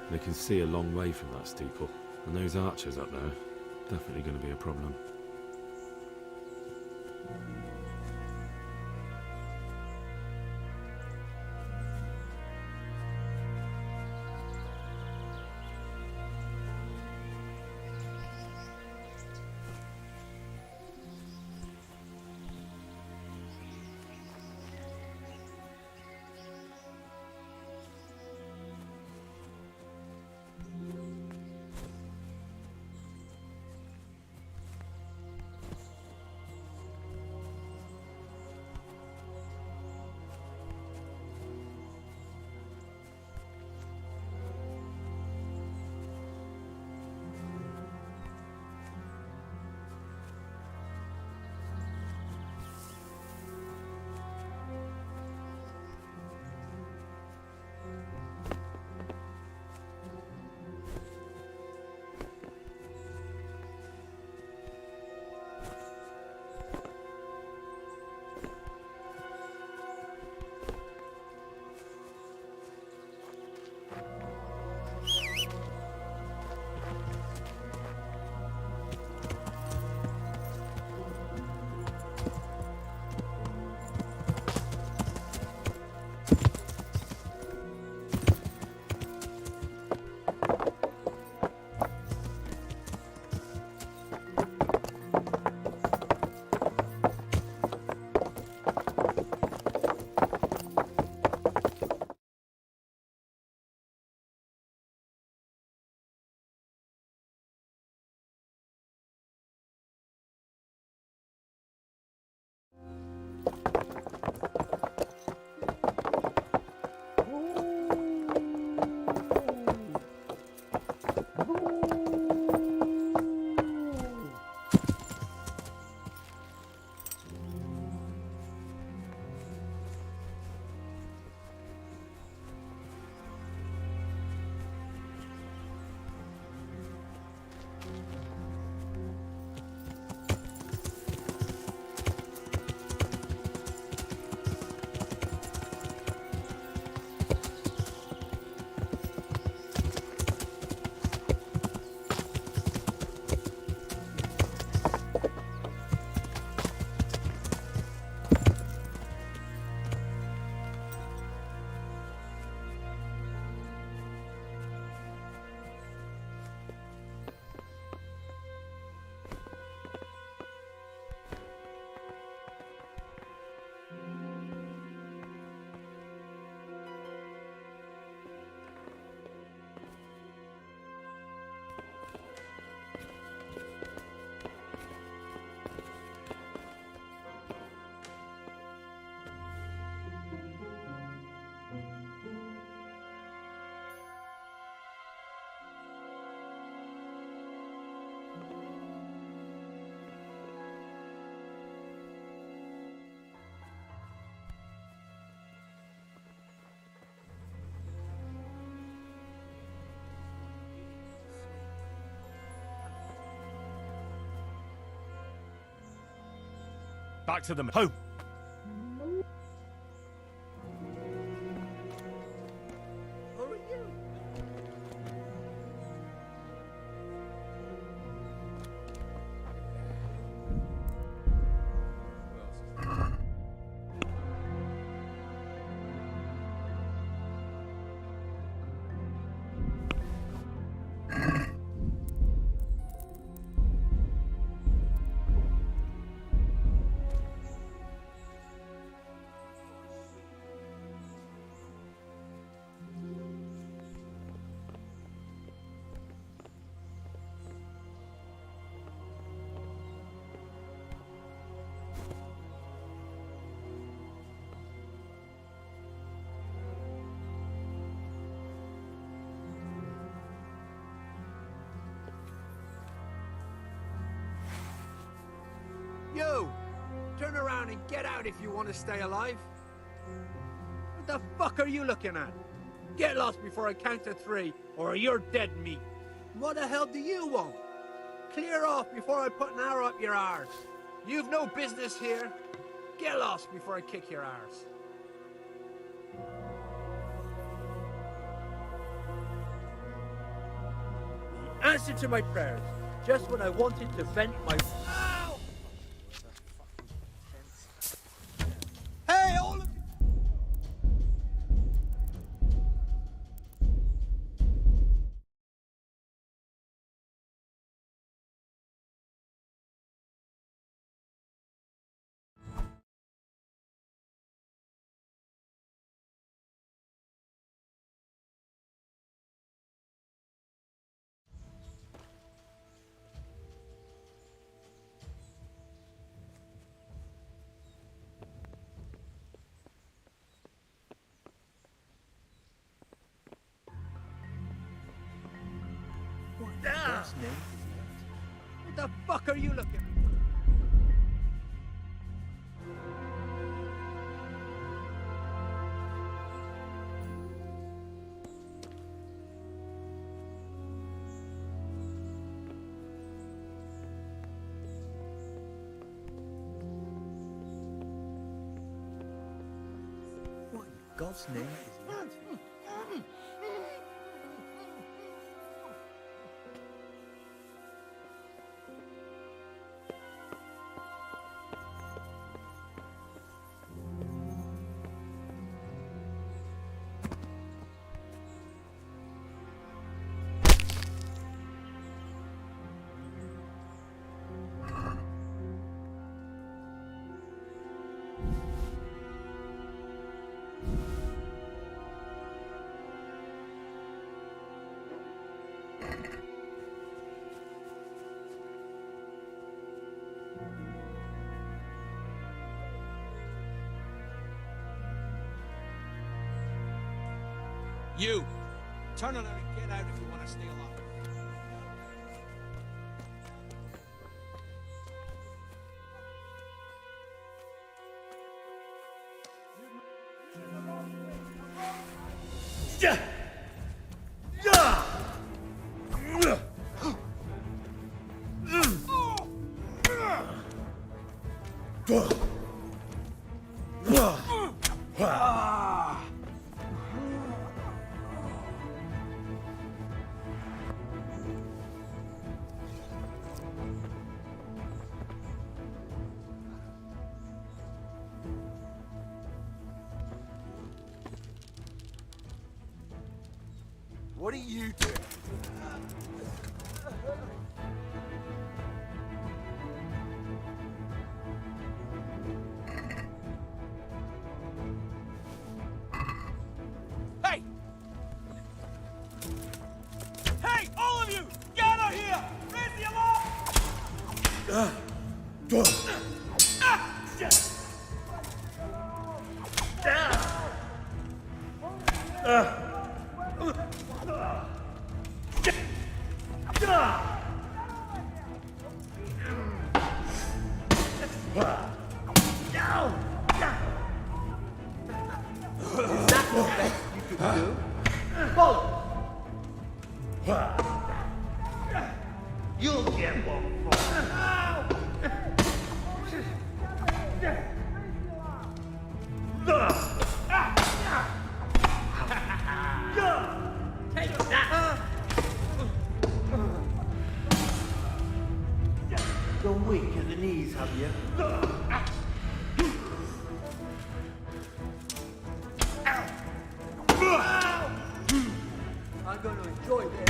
They can see a long way from that steeple, and those archers up there, definitely going to be a problem. Back to them. Home! You! Turn around and get out if you want to stay alive. What the fuck are you looking at? Get lost before I count to 3, or you're dead meat. What the hell do you want? Clear off before I put an arrow up your arse. You've no business here. Get lost before I kick your arse. answer to my prayers, just when I wanted to vent my... Ow! Hey, all of you! What the fuck are you looking at? What in God's name is that? You! Turn around and get out if you want to stay alive. What are you doing? Hey! Hey, all of you! Gather here! Raise the alarm! You'll get one Take that! Gone weak at the knees, have you? I'm going to enjoy this.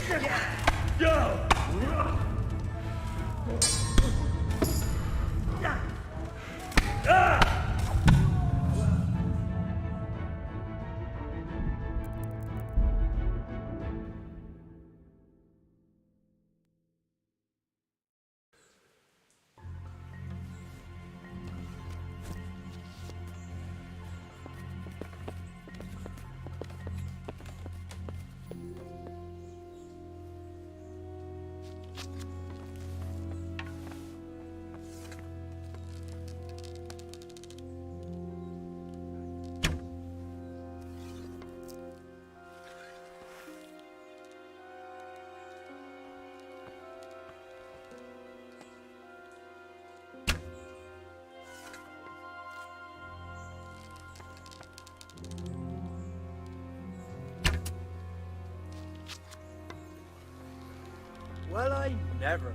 Well, I never.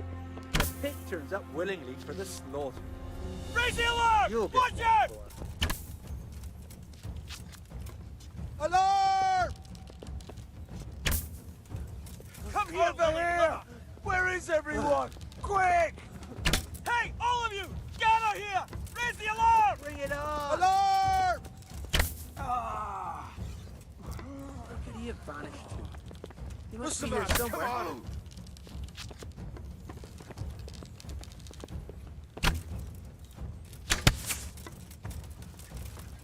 The pig turns up willingly for the slaughter. Raise the alarm! You'll get Watch one out! for. Alarm! Come here, over here! Where is everyone? Quick! Hey, all of you! Gather here! Raise the alarm! Bring it on! Alarm! Ah! Where could he have vanished to? He must What's be the here matter? somewhere. Come on!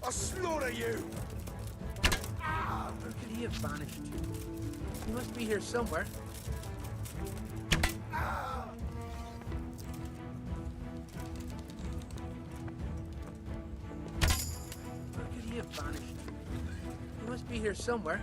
I'll slaughter you! Where could he have vanished to? He must be here somewhere. Where could he have vanished to? He must be here somewhere.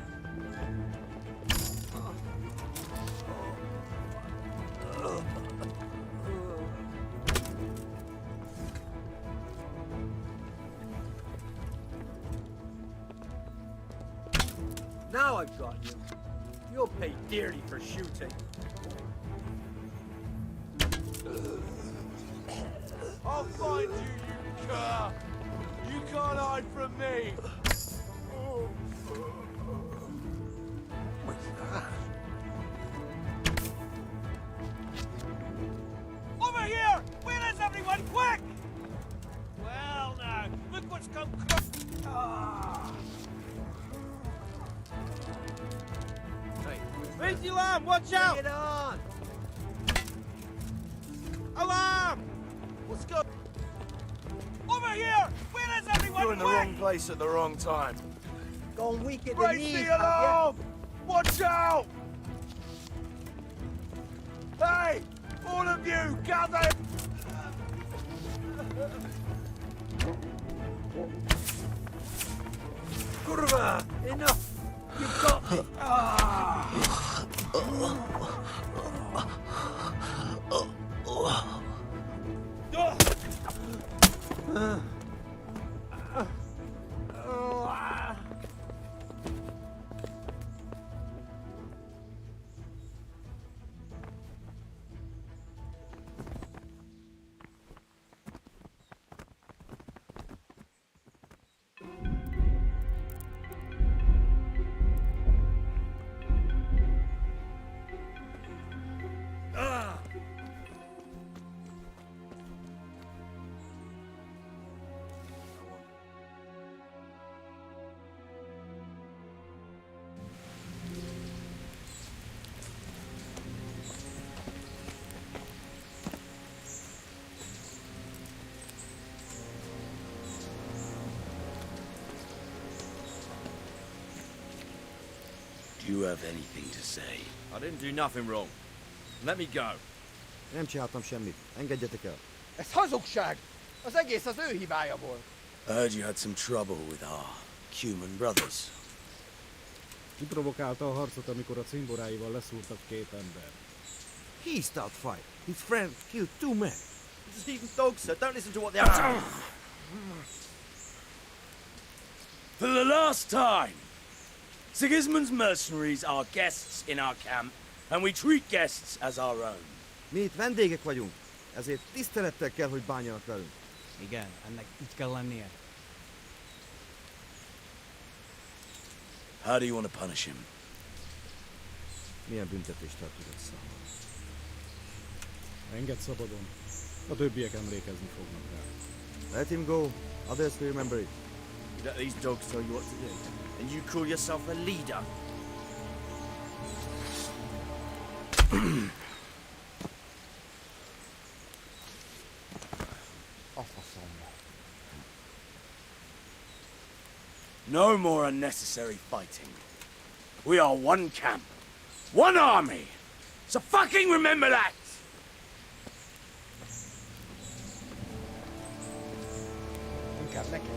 Now I've got you. You'll pay dearly for shooting. I'll find you, you cur! You can't hide from me! What's that? Over here! Where is everyone? Quick! Well now, look what's come Right. Raise the alarm! Watch Bring out! it on! Alarm! Let's go! Over here! Where is everyone? You're in the wrong place at the wrong time. Going weak at the Raise knees, the have ya? alarm! Watch out! Hey! All of you, gather! Kurva! Enough! You've got me! Do you have anything to say? I didn't do nothing wrong. Let me go. Nem csináltam semmit. Engedjetek el. Ez hazugság! Az egész az ő hibája volt. I heard you had some trouble with our human brothers. Kiprovokálta a harcot, amikor a cimboráival leszúrtak két ember. He started fight. His friend killed 2 men. It's even dogs, sir. Don't listen to what they're saying. For the last time, Sigismund's mercenaries are guests in our camp, and we treat guests as our own. Mi itt vendégek vagyunk, ezért tisztelettel kell, hogy bánjanak velünk. Igen, ennek így kell lennie. How do you want to punish him? Milyen büntetést tudod számolni? Engedd szabadon. A többiek emlékezni fognak rá. Let him go. Others will remember it. You let these dogs tell you what to do, and you call yourself a leader? No more unnecessary fighting. We are one camp, one army. So fucking remember that! Inkább neked.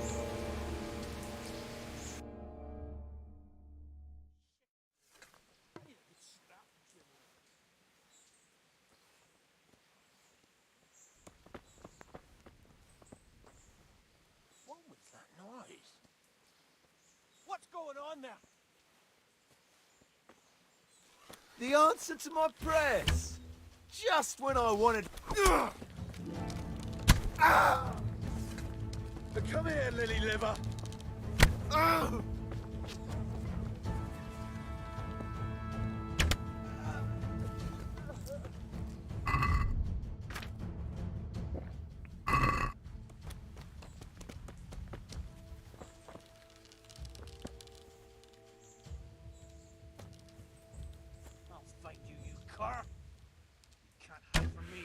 What was that noise? What's going on there? The answer to my prayers. Just when I wanted... Come here, lily liver. I'll find you, you cur. You can't hide from me.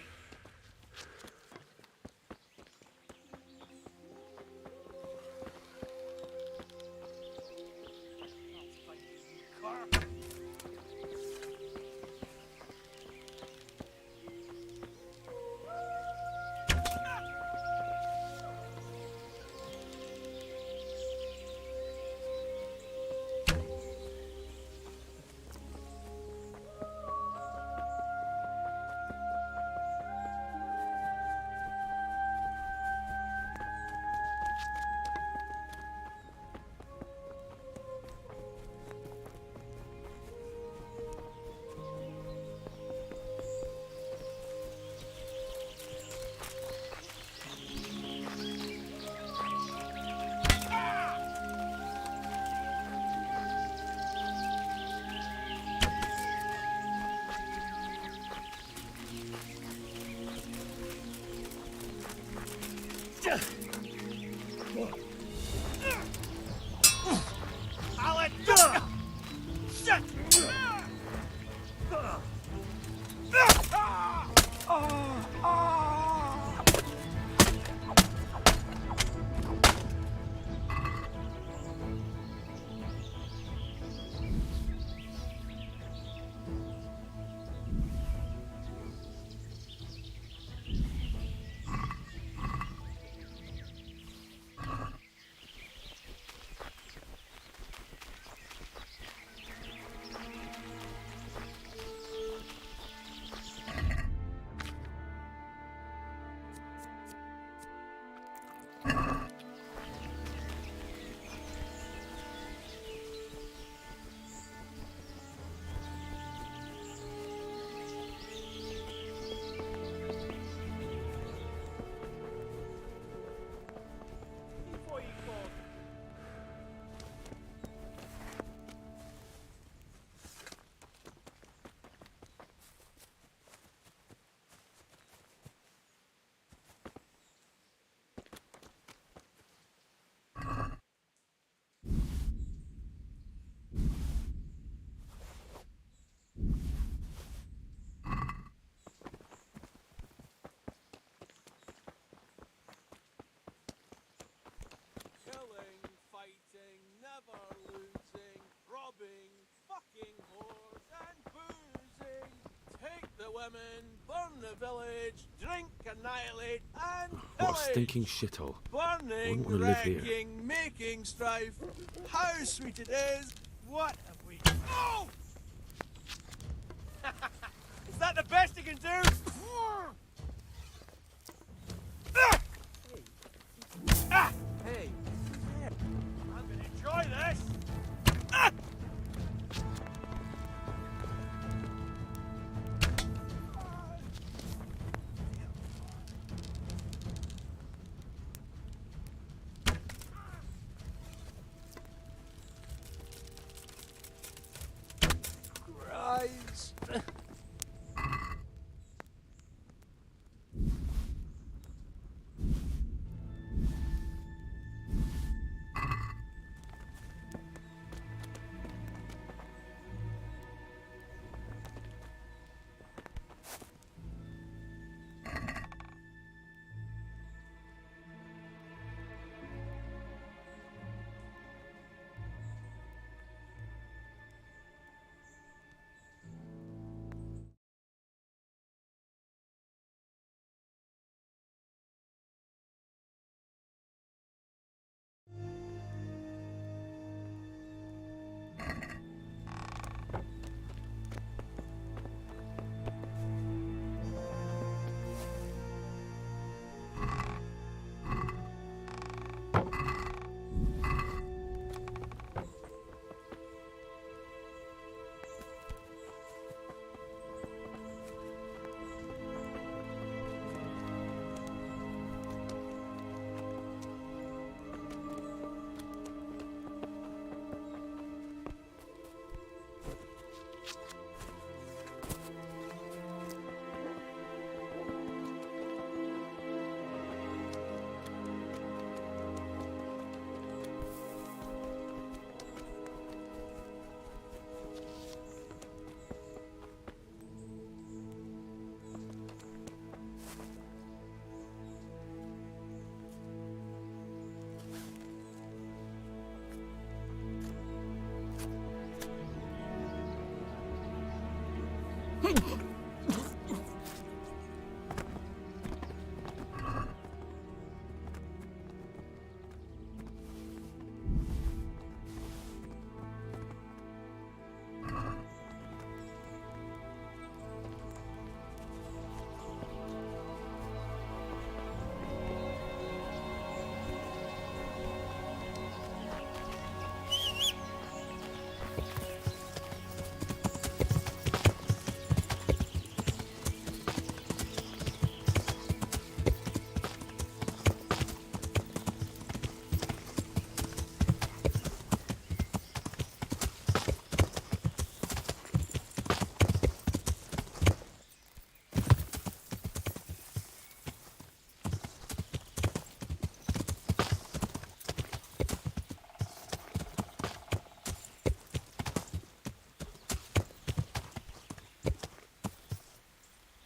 I'll find you, you cur. Alan! Shit! Before you go. Killing, fighting, never losing, robbing, fucking whores and boozing. Take the women, burn the village, drink, annihilate, and What a pillage. stinking shithole. Burning, Wouldn't wanna live here. wrecking, making strife. How sweet it is! What have we... Oh! Is that the best you can do? Hey. I'm gonna enjoy this!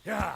Yeah.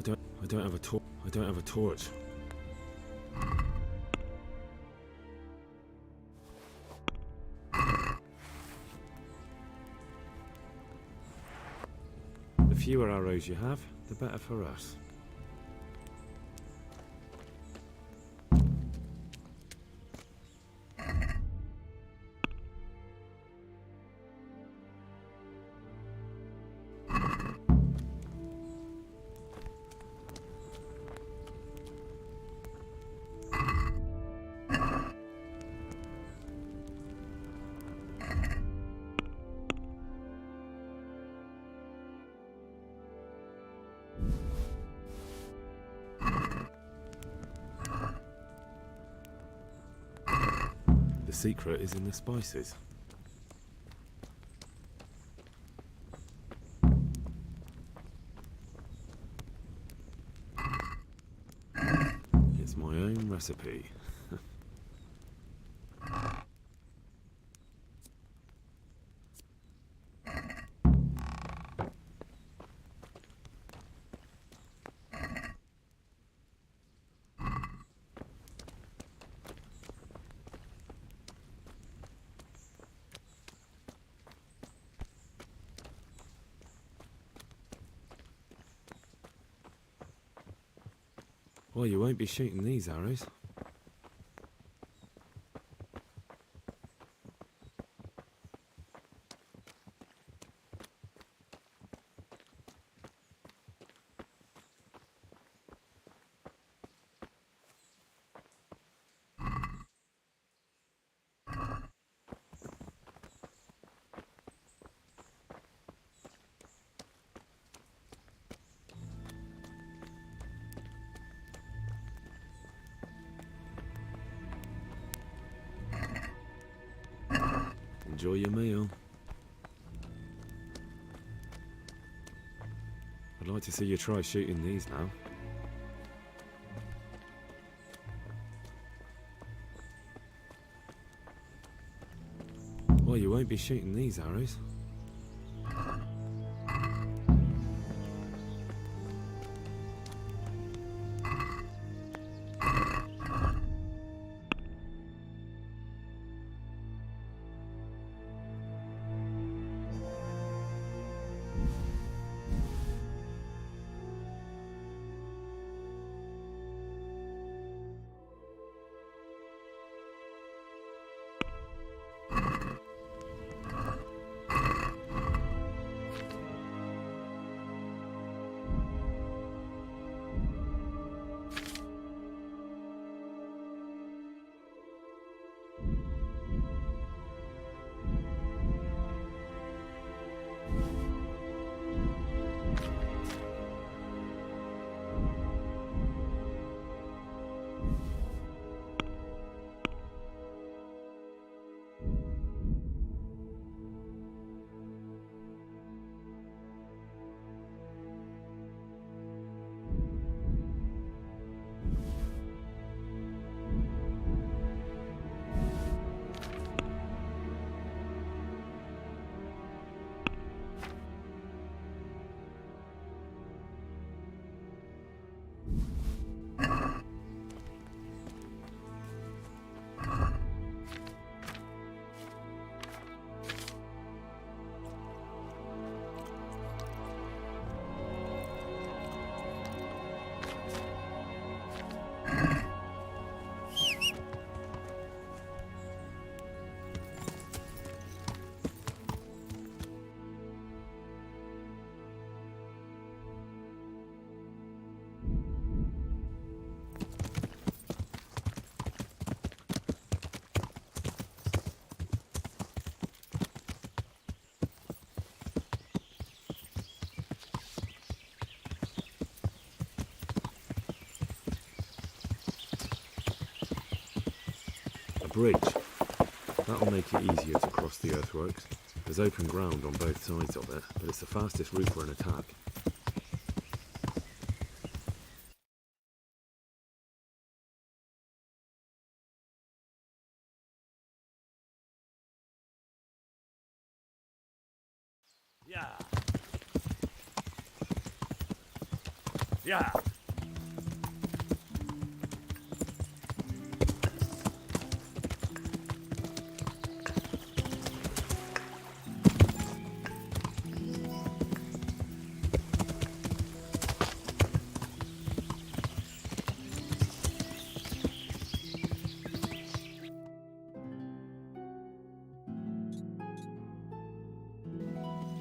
I don't have a torch. I don't have a torch. The fewer arrows you have, the better for us. The secret is in the spices. It's my own recipe. Well, you won't be shooting these arrows. Enjoy your meal. I'd like to see you try shooting these now. Well, you won't be shooting these arrows. Bridge. That'll make it easier to cross the earthworks. There's open ground on both sides of it, but it's the fastest route for an attack. Yeah. Yeah.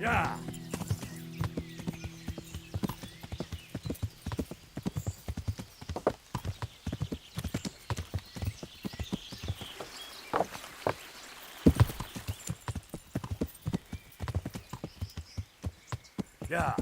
Yeah. Yeah.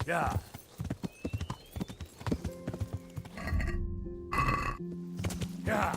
Yeah. Yeah.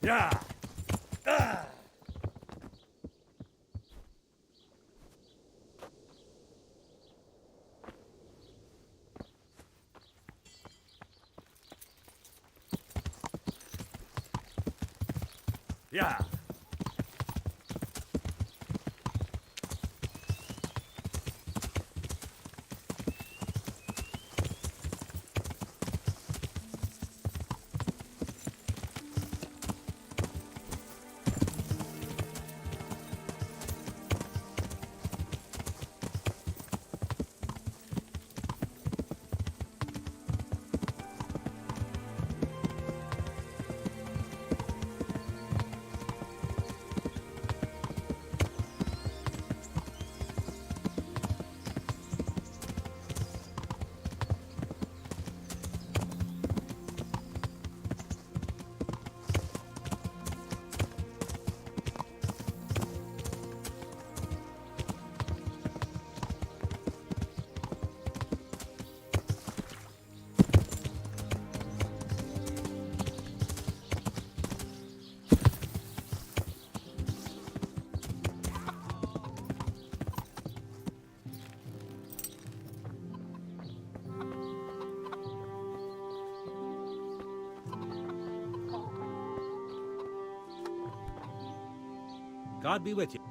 Yeah. Yeah. Yeah. God be with you.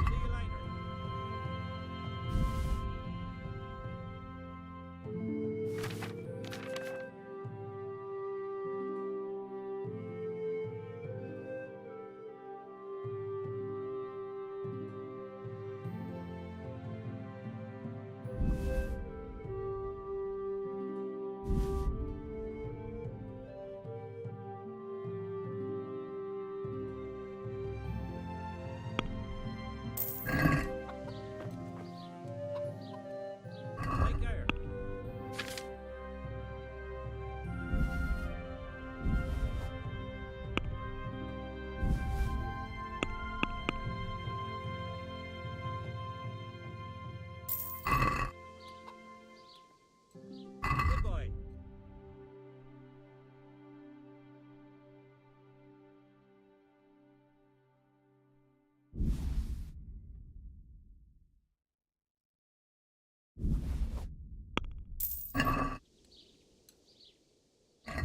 See you later. Take care. Good boy.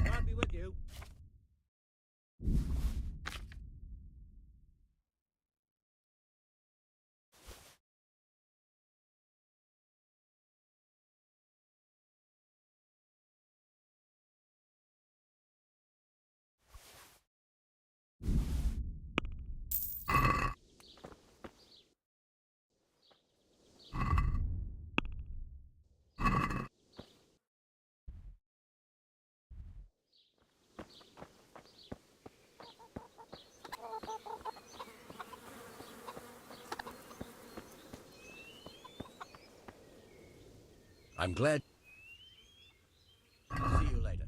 God be with you. I'm glad. See you later.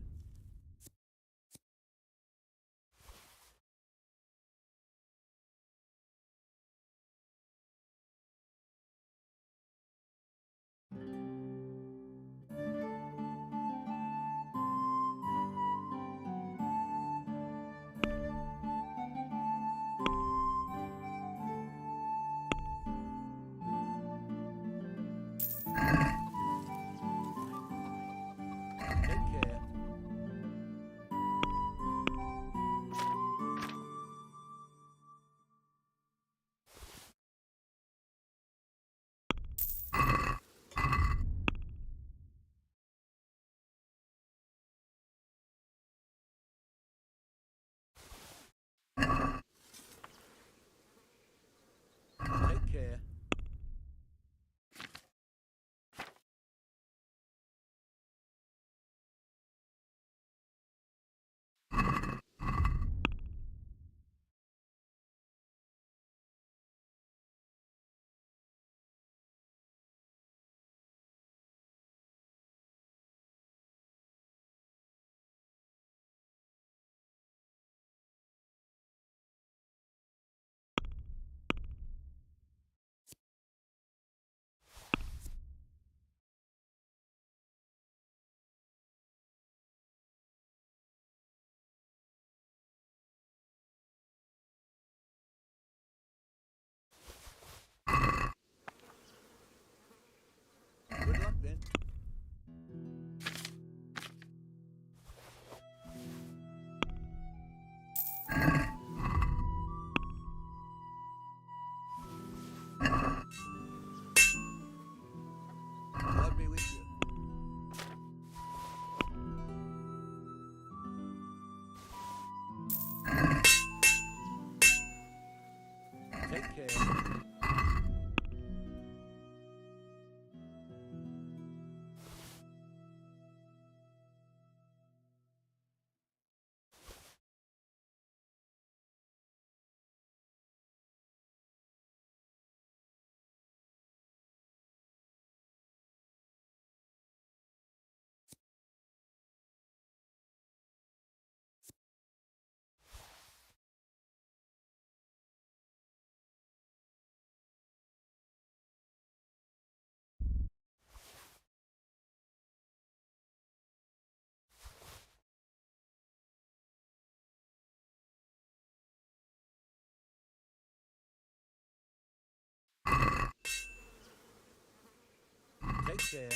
Take care.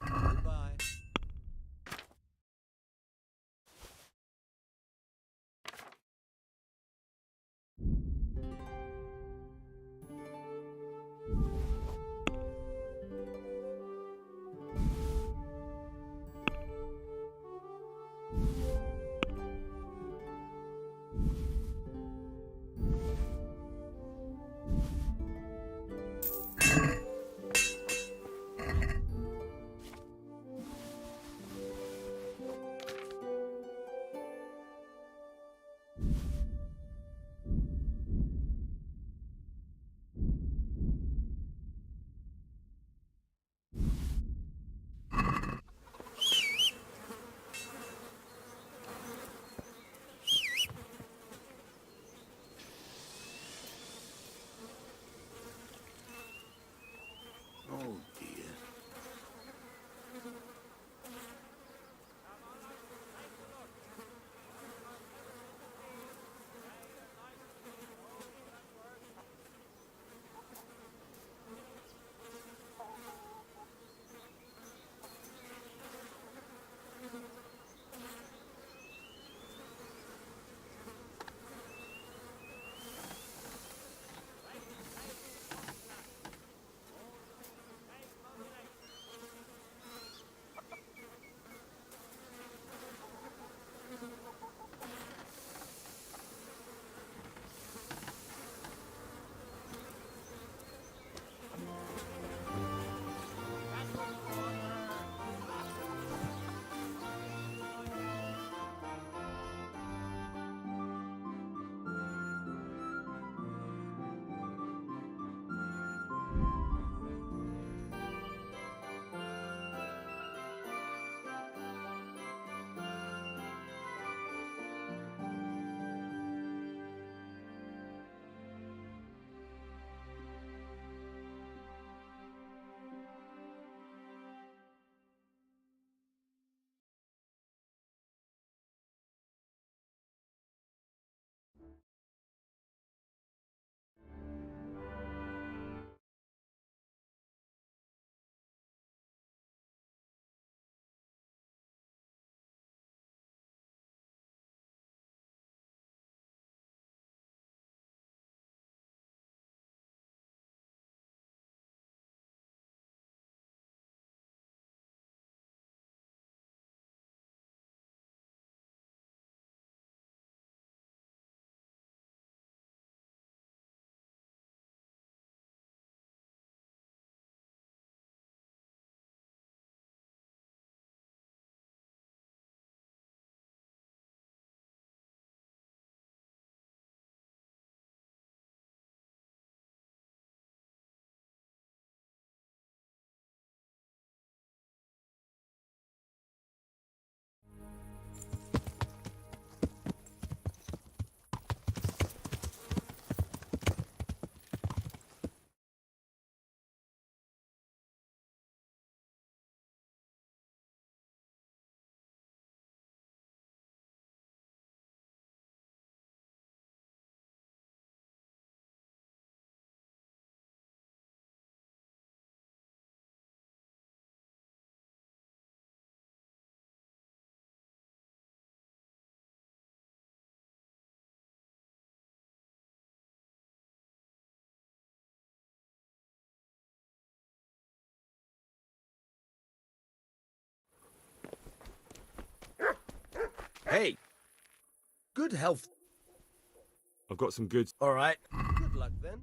Goodbye. Oh dear. Hey! Good health. I've got some good. All right. Good luck then.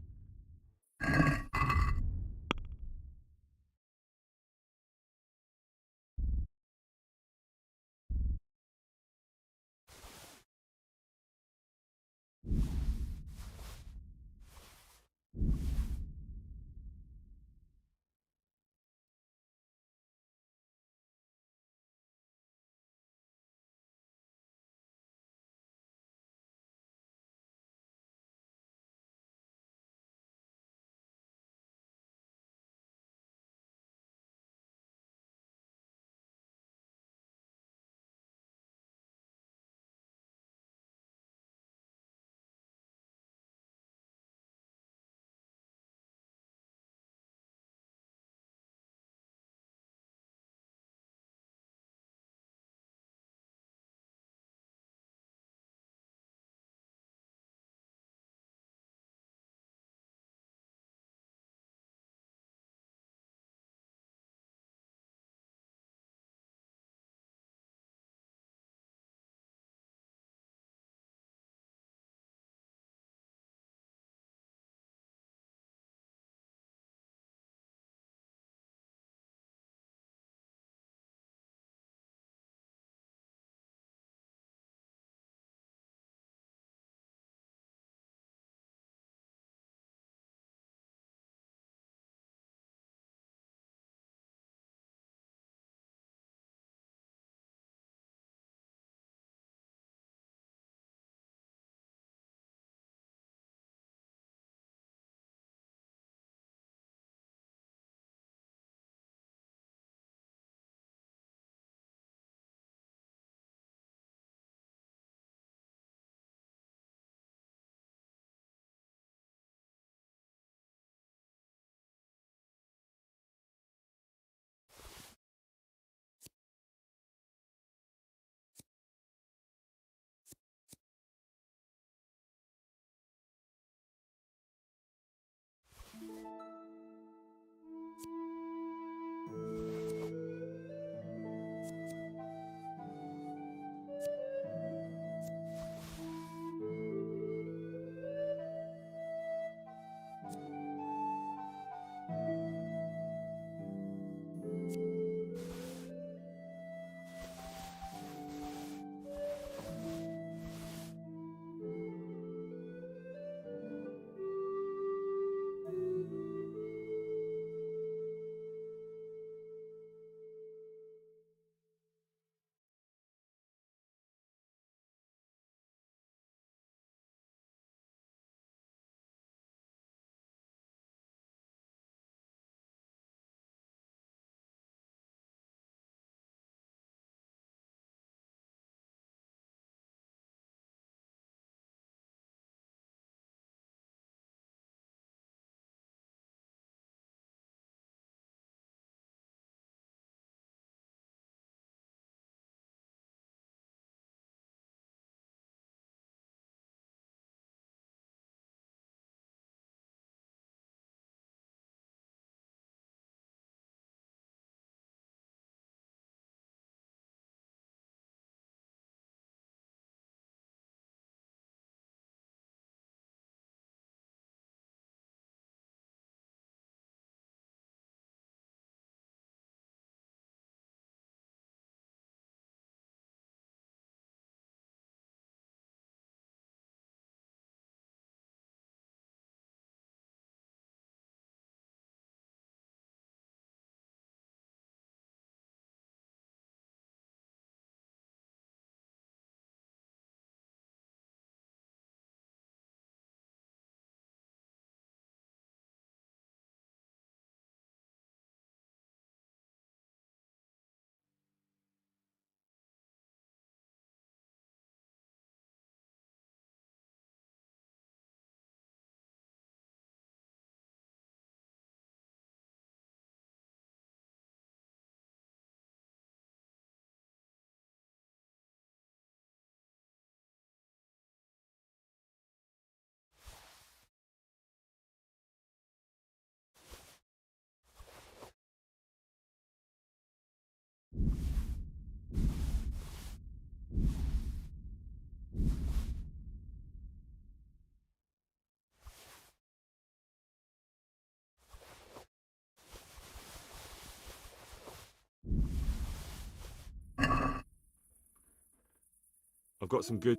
I've got some good.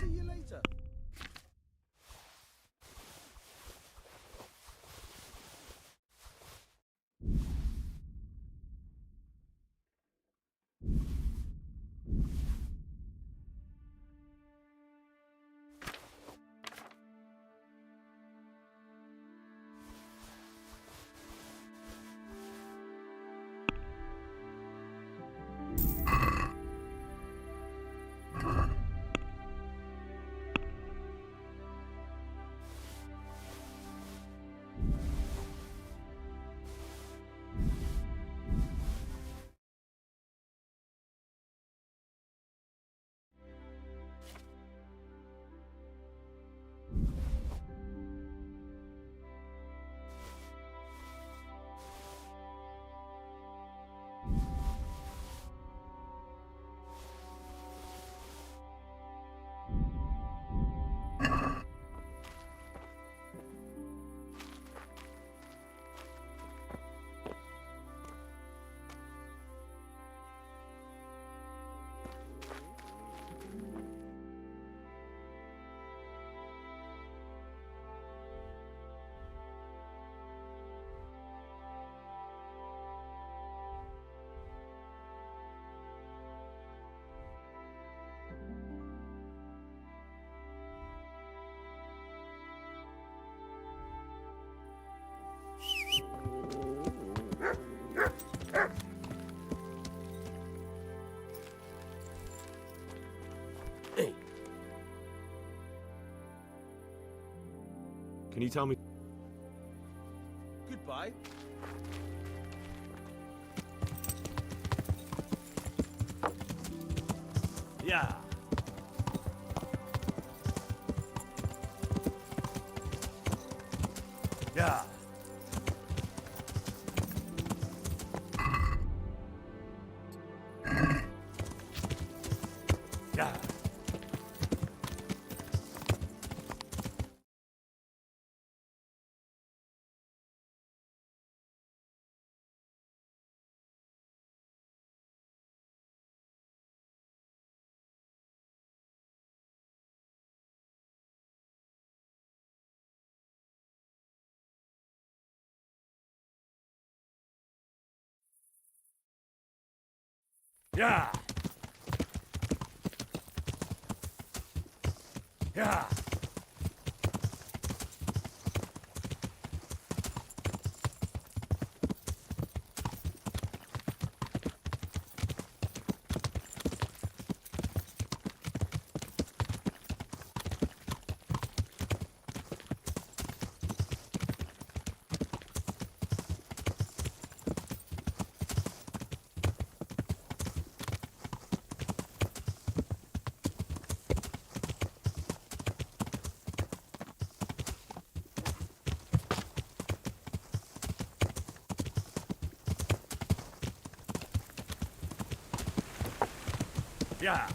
See you later. Hey, Can you tell me? goodbye. Yeah. Yeah. Yeah. Yeah. Yeah. Yeah.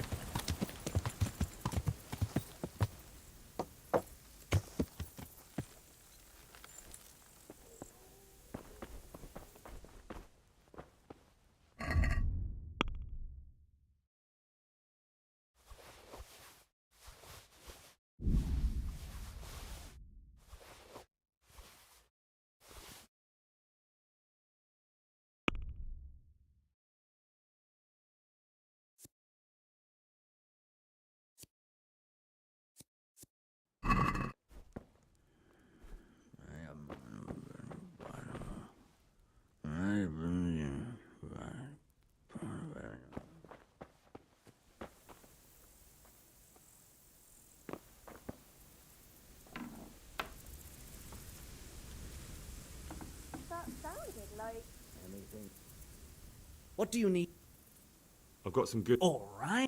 That sounded like... What do you need? I've got some good. All right.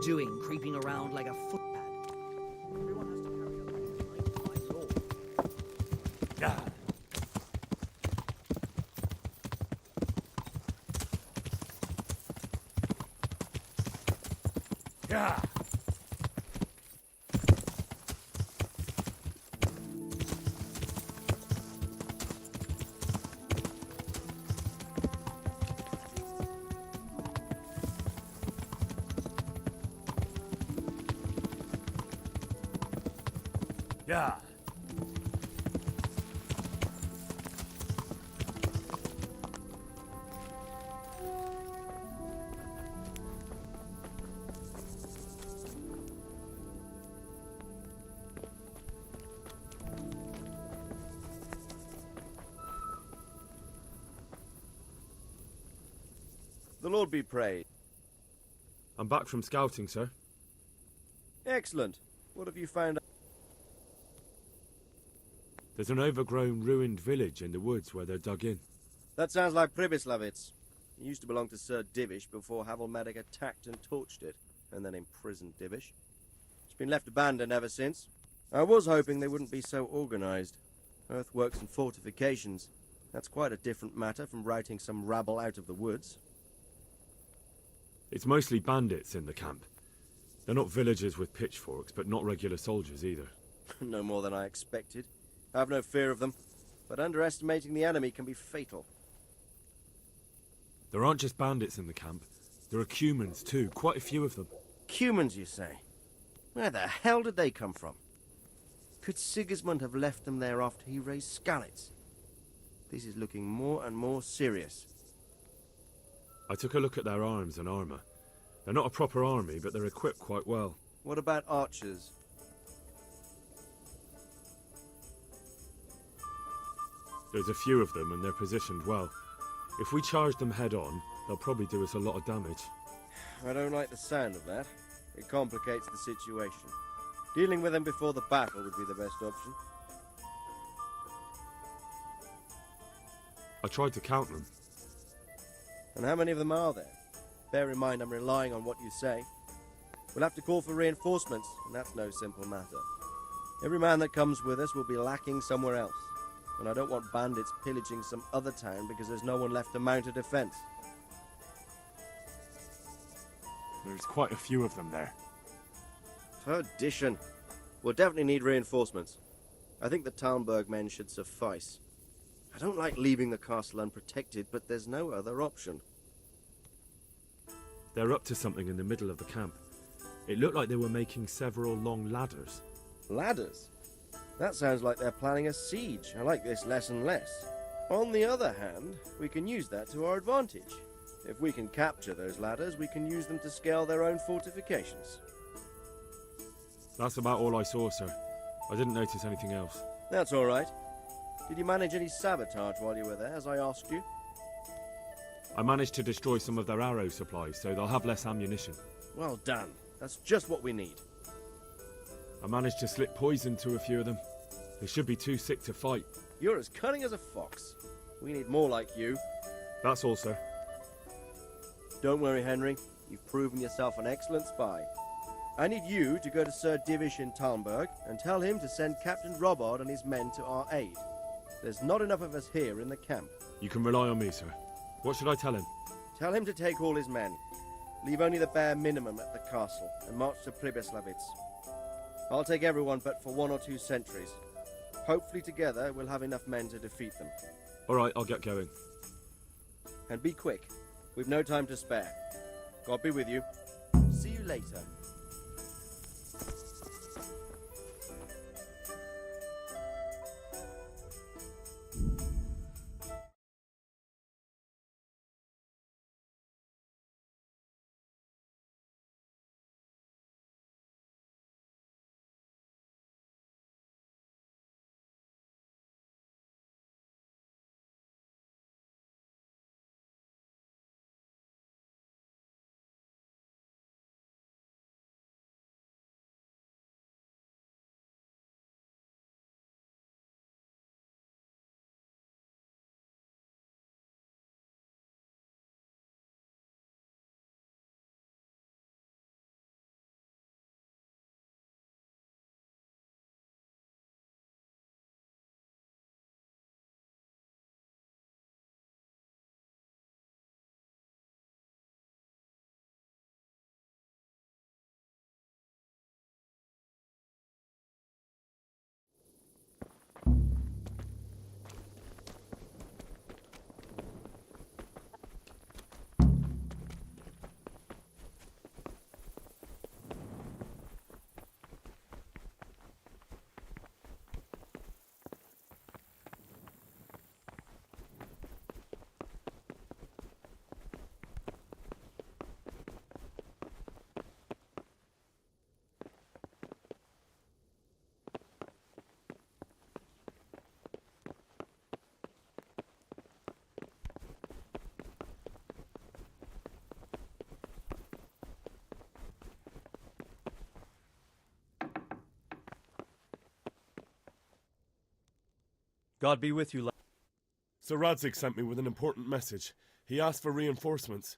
doing creeping around like a footpad? Everyone has to carry a life by law. Yeah. Yeah. Yeah. The Lord be praised. I'm back from scouting, sir. Excellent. What have you found? There's an overgrown, ruined village in the woods where they're dug in. That sounds like Pribyslavitz. It used to belong to Sir Divish before Havelmedic attacked and torched it, and then imprisoned Divish. It's been left abandoned ever since. I was hoping they wouldn't be so organized. Earthworks and fortifications. That's quite a different matter from routing some rabble out of the woods. It's mostly bandits in the camp. They're not villagers with pitchforks, but not regular soldiers either. No more than I expected. I have no fear of them, but underestimating the enemy can be fatal. There aren't just bandits in the camp. There are Cumans too, quite a few of them. Cumans, you say? Where the hell did they come from? Could Sigismund have left them there after he raised Skalitz? This is looking more and more serious. I took a look at their arms and armour. They're not a proper army, but they're equipped quite well. What about archers? There's a few of them, and they're positioned well. If we charge them head on, they'll probably do us a lot of damage. I don't like the sound of that. It complicates the situation. Dealing with them before the battle would be the best option. I tried to count them. And how many of them are there? Bear in mind I'm relying on what you say. We'll have to call for reinforcements, and that's no simple matter. Every man that comes with us will be lacking somewhere else. And I don't want bandits pillaging some other town because there's no one left to mount a defense. There's quite a few of them there. Perdition. We'll definitely need reinforcements. I think the Talmberg men should suffice. I don't like leaving the castle unprotected, but there's no other option. They're up to something in the middle of the camp. It looked like they were making several long ladders. Ladders? That sounds like they're planning a siege. I like this less and less. On the other hand, we can use that to our advantage. If we can capture those ladders, we can use them to scale their own fortifications. That's about all I saw, sir. I didn't notice anything else. That's all right. Did you manage any sabotage while you were there, as I asked you? I managed to destroy some of their arrow supplies, so they'll have less ammunition. Well done. That's just what we need. I managed to slip poison to a few of them. They should be too sick to fight. You're as cunning as a fox. We need more like you. That's all, sir. Don't worry, Henry. You've proven yourself an excellent spy. I need you to go to Sir Divish in Talmberg and tell him to send Captain Robard and his men to our aid. There's not enough of us here in the camp. You can rely on me, sir. What should I tell him? Tell him to take all his men. Leave only the bare minimum at the castle and march to Pribyslavitz. I'll take everyone but for 1 or 2 sentries. Hopefully together we'll have enough men to defeat them. All right, I'll get going. And be quick. We've no time to spare. God be with you. See you later. God be with you, lad. Sir Radzig sent me with an important message. He asked for reinforcements.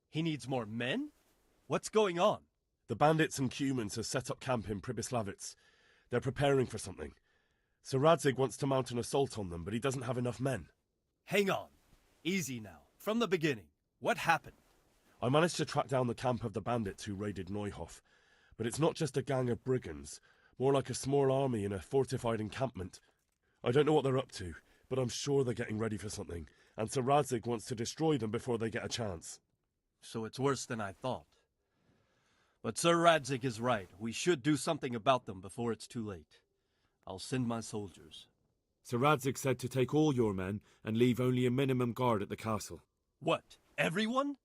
He needs more men? What's going on? The bandits and Cumans have set up camp in Pribyslavitz. They're preparing for something. Sir Radzig wants to mount an assault on them, but he doesn't have enough men. Hang on. Easy now. From the beginning. What happened? I managed to track down the camp of the bandits who raided Neuhof. But it's not just a gang of brigands, more like a small army in a fortified encampment. I don't know what they're up to, but I'm sure they're getting ready for something, and Sir Radzig wants to destroy them before they get a chance. So it's worse than I thought. But Sir Radzig is right. We should do something about them before it's too late. I'll send my soldiers. Sir Radzig said to take all your men and leave only a minimum guard at the castle. What? Everyone?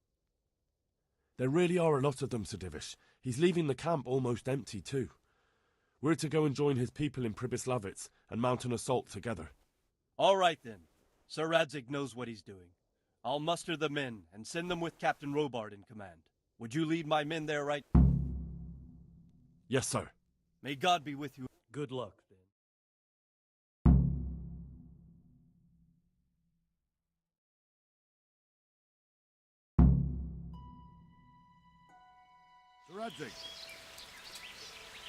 There really are a lot of them, Sir Divish. He's leaving the camp almost empty, too. We're to go and join his people in Pribyslavitz and mount an assault together. All right, then. Sir Radzig knows what he's doing. I'll muster the men and send them with Captain Robard in command. Would you lead my men there, right? Yes, sir. May God be with you. Good luck, then. Sir Radzig.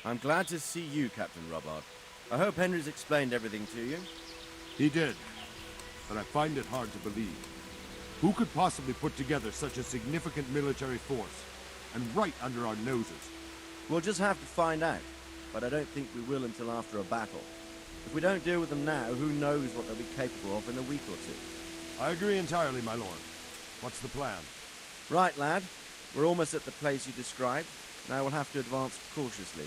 I'm glad to see you, Captain Robard. I hope Henry's explained everything to you. He did, but I find it hard to believe. Who could possibly put together such a significant military force, and right under our noses? We'll just have to find out, but I don't think we will until after a battle. If we don't deal with them now, who knows what they'll be capable of in a week or two. I agree entirely, my lord. What's the plan? Right, lad. We're almost at the place you described. Now we'll have to advance cautiously.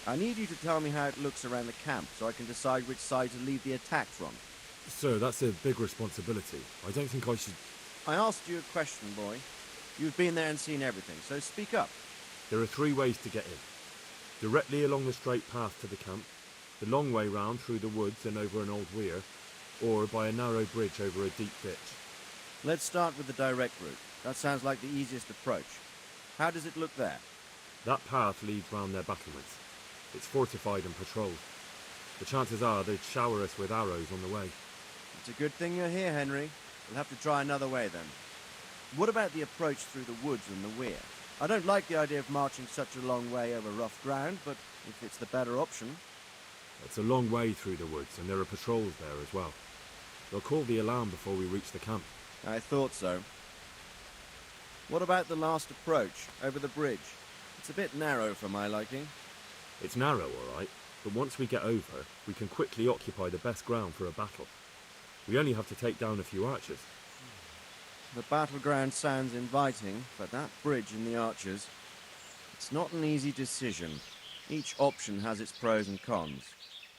I need you to tell me how it looks around the camp so I can decide which side to lead the attack from. Sir, that's a big responsibility. I don't think I should... I asked you a question, boy. You've been there and seen everything, so speak up. There are 3 ways to get in. Directly along the straight path to the camp, the long way round through the woods and over an old weir, or by a narrow bridge over a deep ditch. Let's start with the direct route. That sounds like the easiest approach. How does it look there? That path leads round their battlements. It's fortified and patrolled. The chances are they'd shower us with arrows on the way. It's a good thing you're here, Henry. We'll have to try another way then. What about the approach through the woods and the weir? I don't like the idea of marching such a long way over rough ground, but if it's the better option... It's a long way through the woods, and there are patrols there as well. They'll call the alarm before we reach the camp. I thought so. What about the last approach, over the bridge? It's a bit narrow for my liking. It's narrow, all right, but once we get over, we can quickly occupy the best ground for a battle. We only have to take down a few archers. The battleground sounds inviting, but that bridge and the archers... It's not an easy decision. Each option has its pros and cons.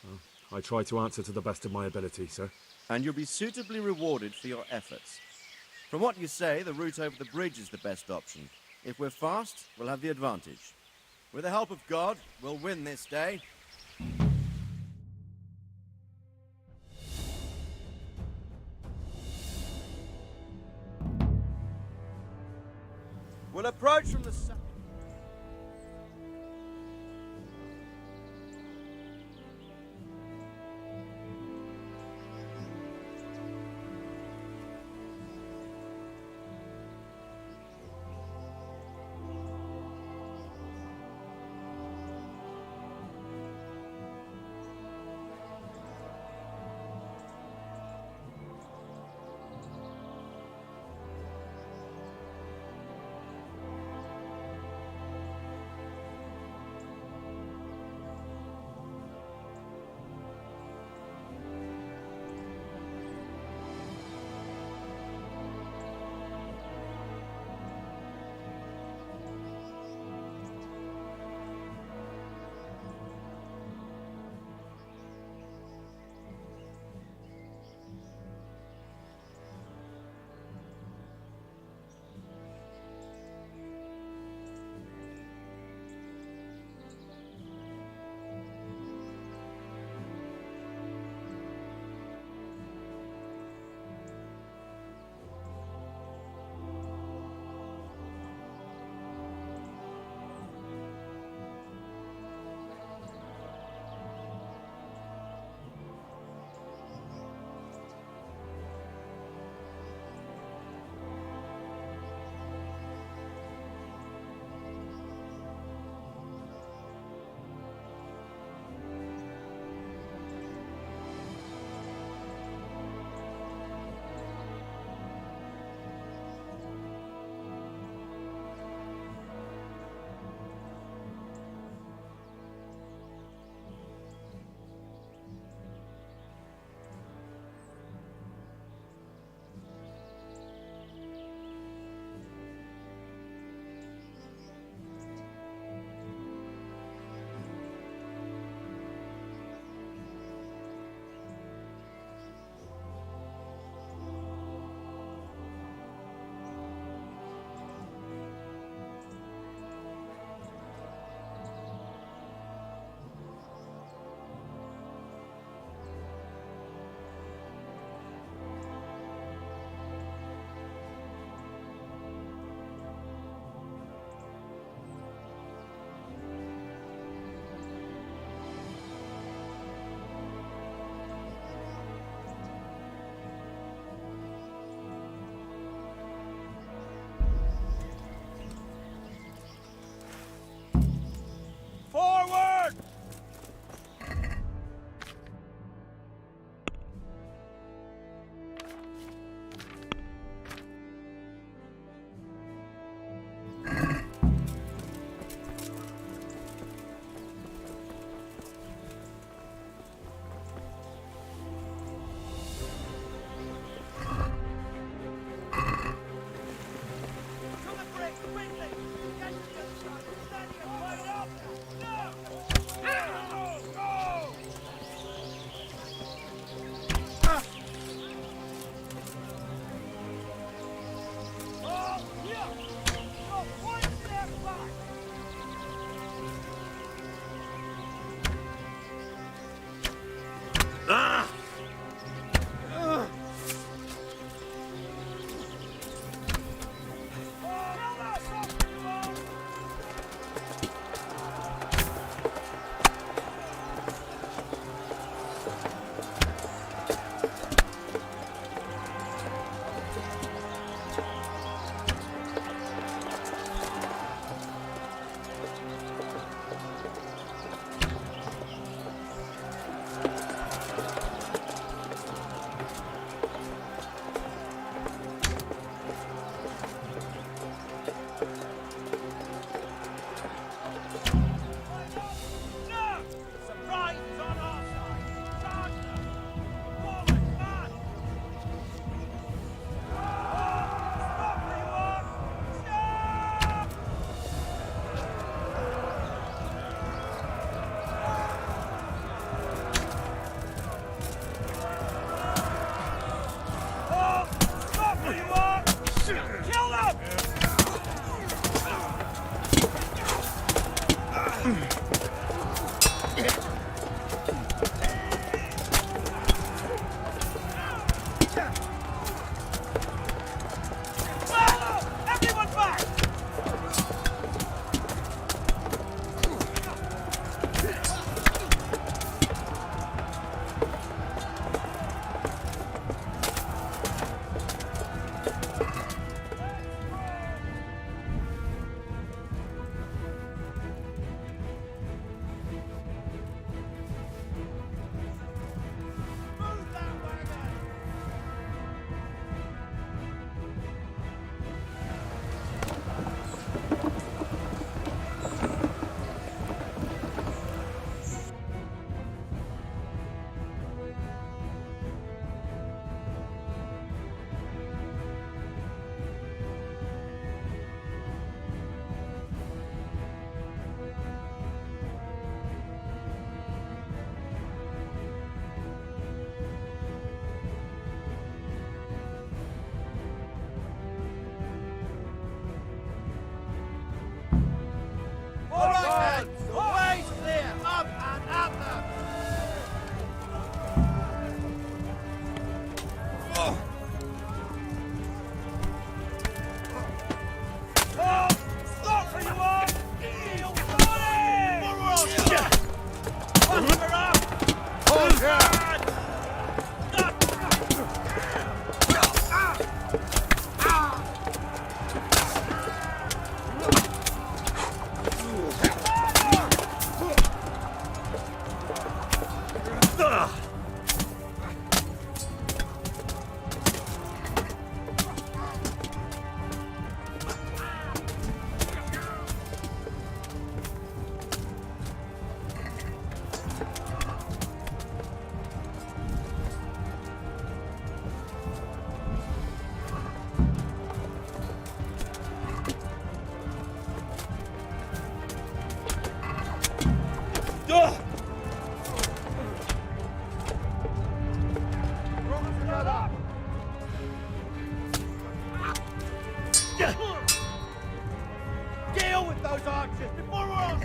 Well, I try to answer to the best of my ability, sir. And you'll be suitably rewarded for your efforts. From what you say, the route over the bridge is the best option. If we're fast, we'll have the advantage. With the help of God, we'll win this day. We'll approach from the south. Deal with those archers before we're all...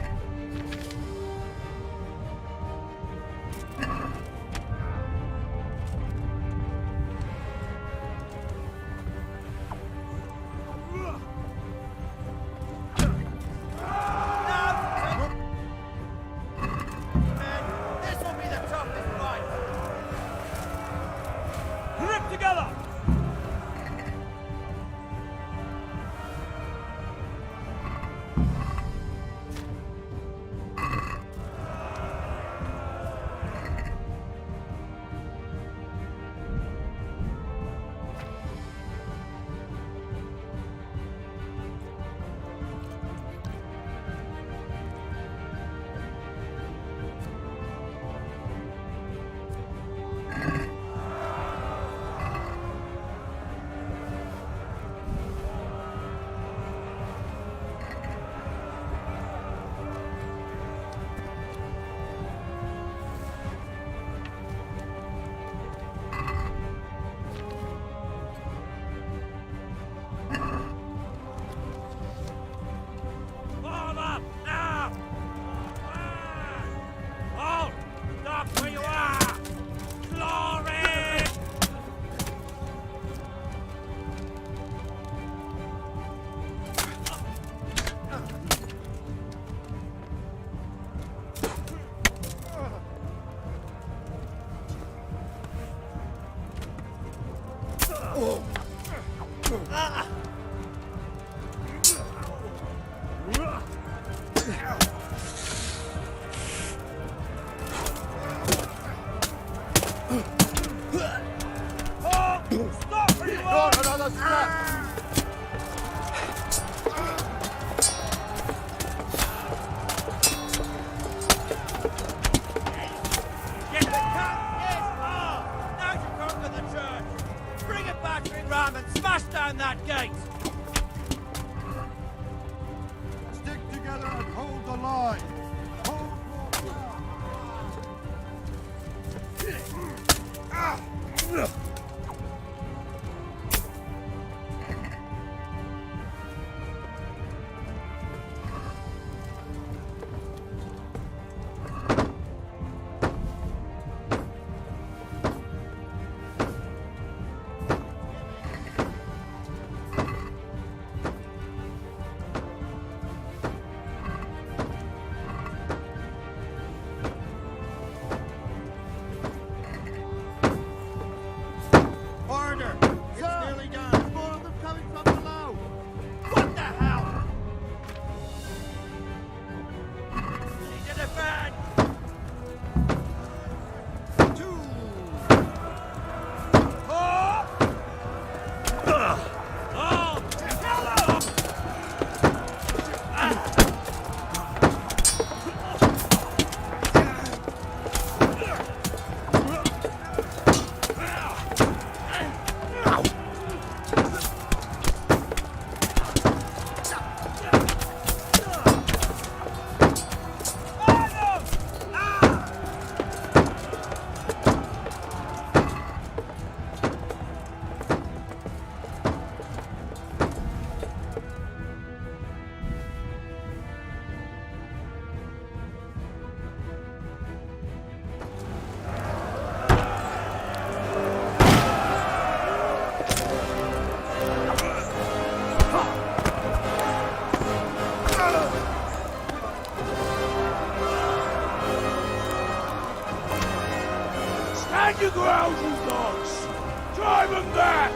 Stand your ground, you dogs! Drive them back!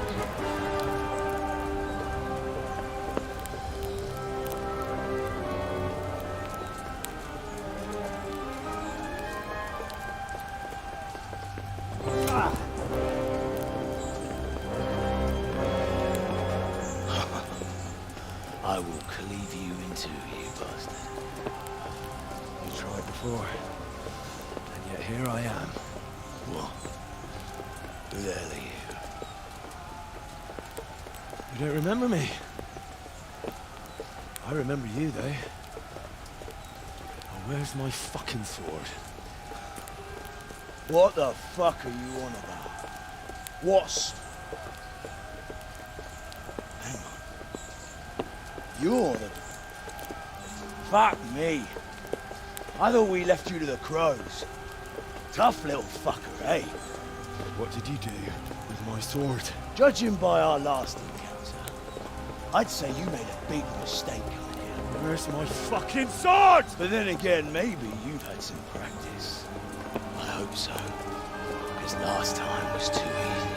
I will cleave you in two, you bastard. You tried before, and yet here I am. What? Who the hell are you? You don't remember me? I remember you, though. Oh, where's my fucking sword? What the fuck are you on about? What's... Hang on. You're the... Fuck me. I thought we left you to the crows. Tough little fucker, eh? What did you do with my sword? Judging by our last encounter, I'd say you made a big mistake coming here. Where's my fucking sword? But then again, maybe you've had some practice. I hope so. Because last time was too easy.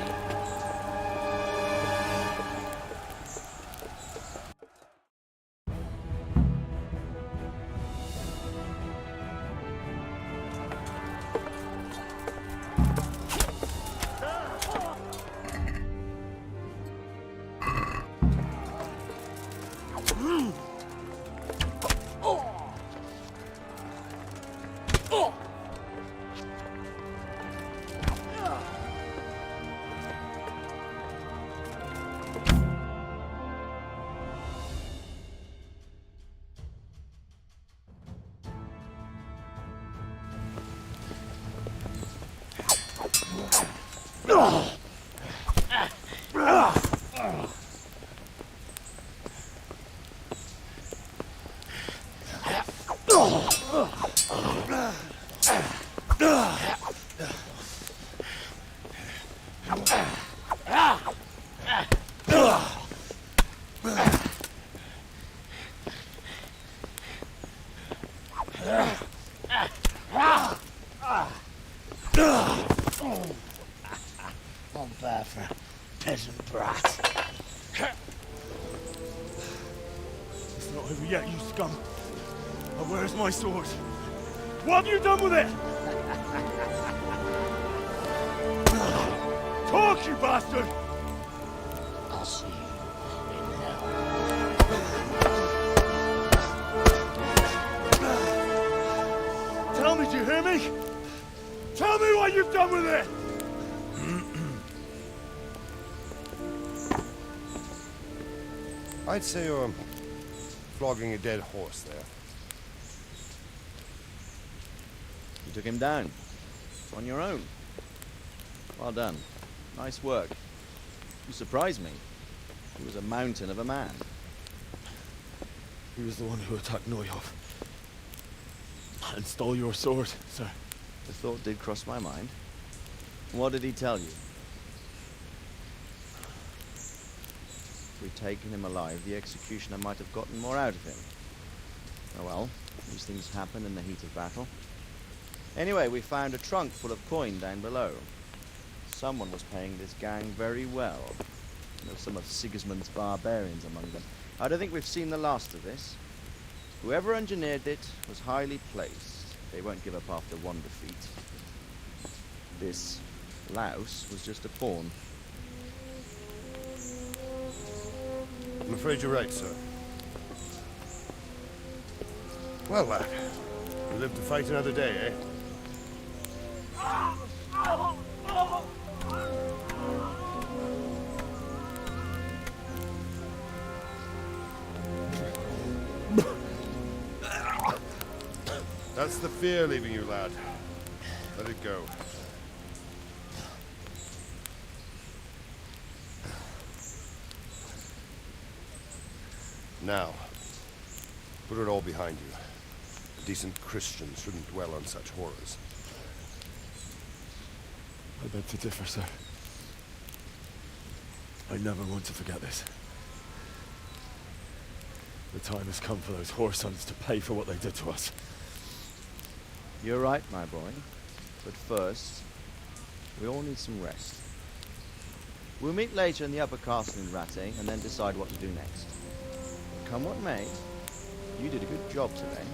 On fire for a peasant brat. It's not over yet, you scum. But where's my sword? What have you done with it? Talk, you bastard! I'll see you in hell. Tell me, do you hear me? Tell me what you've done with it! I'd say you're flogging a dead horse there. You took him down. On your own. Well done. Nice work. You surprised me. He was a mountain of a man. He was the one who attacked Neuhoff. And stole your sword, sir. The thought did cross my mind. What did he tell you? If we'd taken him alive, the executioner might have gotten more out of him. Oh well, these things happen in the heat of battle. Anyway, we found a trunk full of coin down below. Someone was paying this gang very well. There were some of Sigismund's barbarians among them. I don't think we've seen the last of this. Whoever engineered it was highly placed. They won't give up after one defeat. This louse was just a pawn. I'm afraid you're right, sir. Well, lad, you live to fight another day, eh? That's the fear leaving you, lad. Let it go. Now, put it all behind you. A decent Christian shouldn't dwell on such horrors. I beg to differ, sir. I never want to forget this. The time has come for those whoresons to pay for what they did to us. You're right, my boy. But first, we all need some rest. We'll meet later in the upper castle in Ratte and then decide what to do next. Come what may, you did a good job today.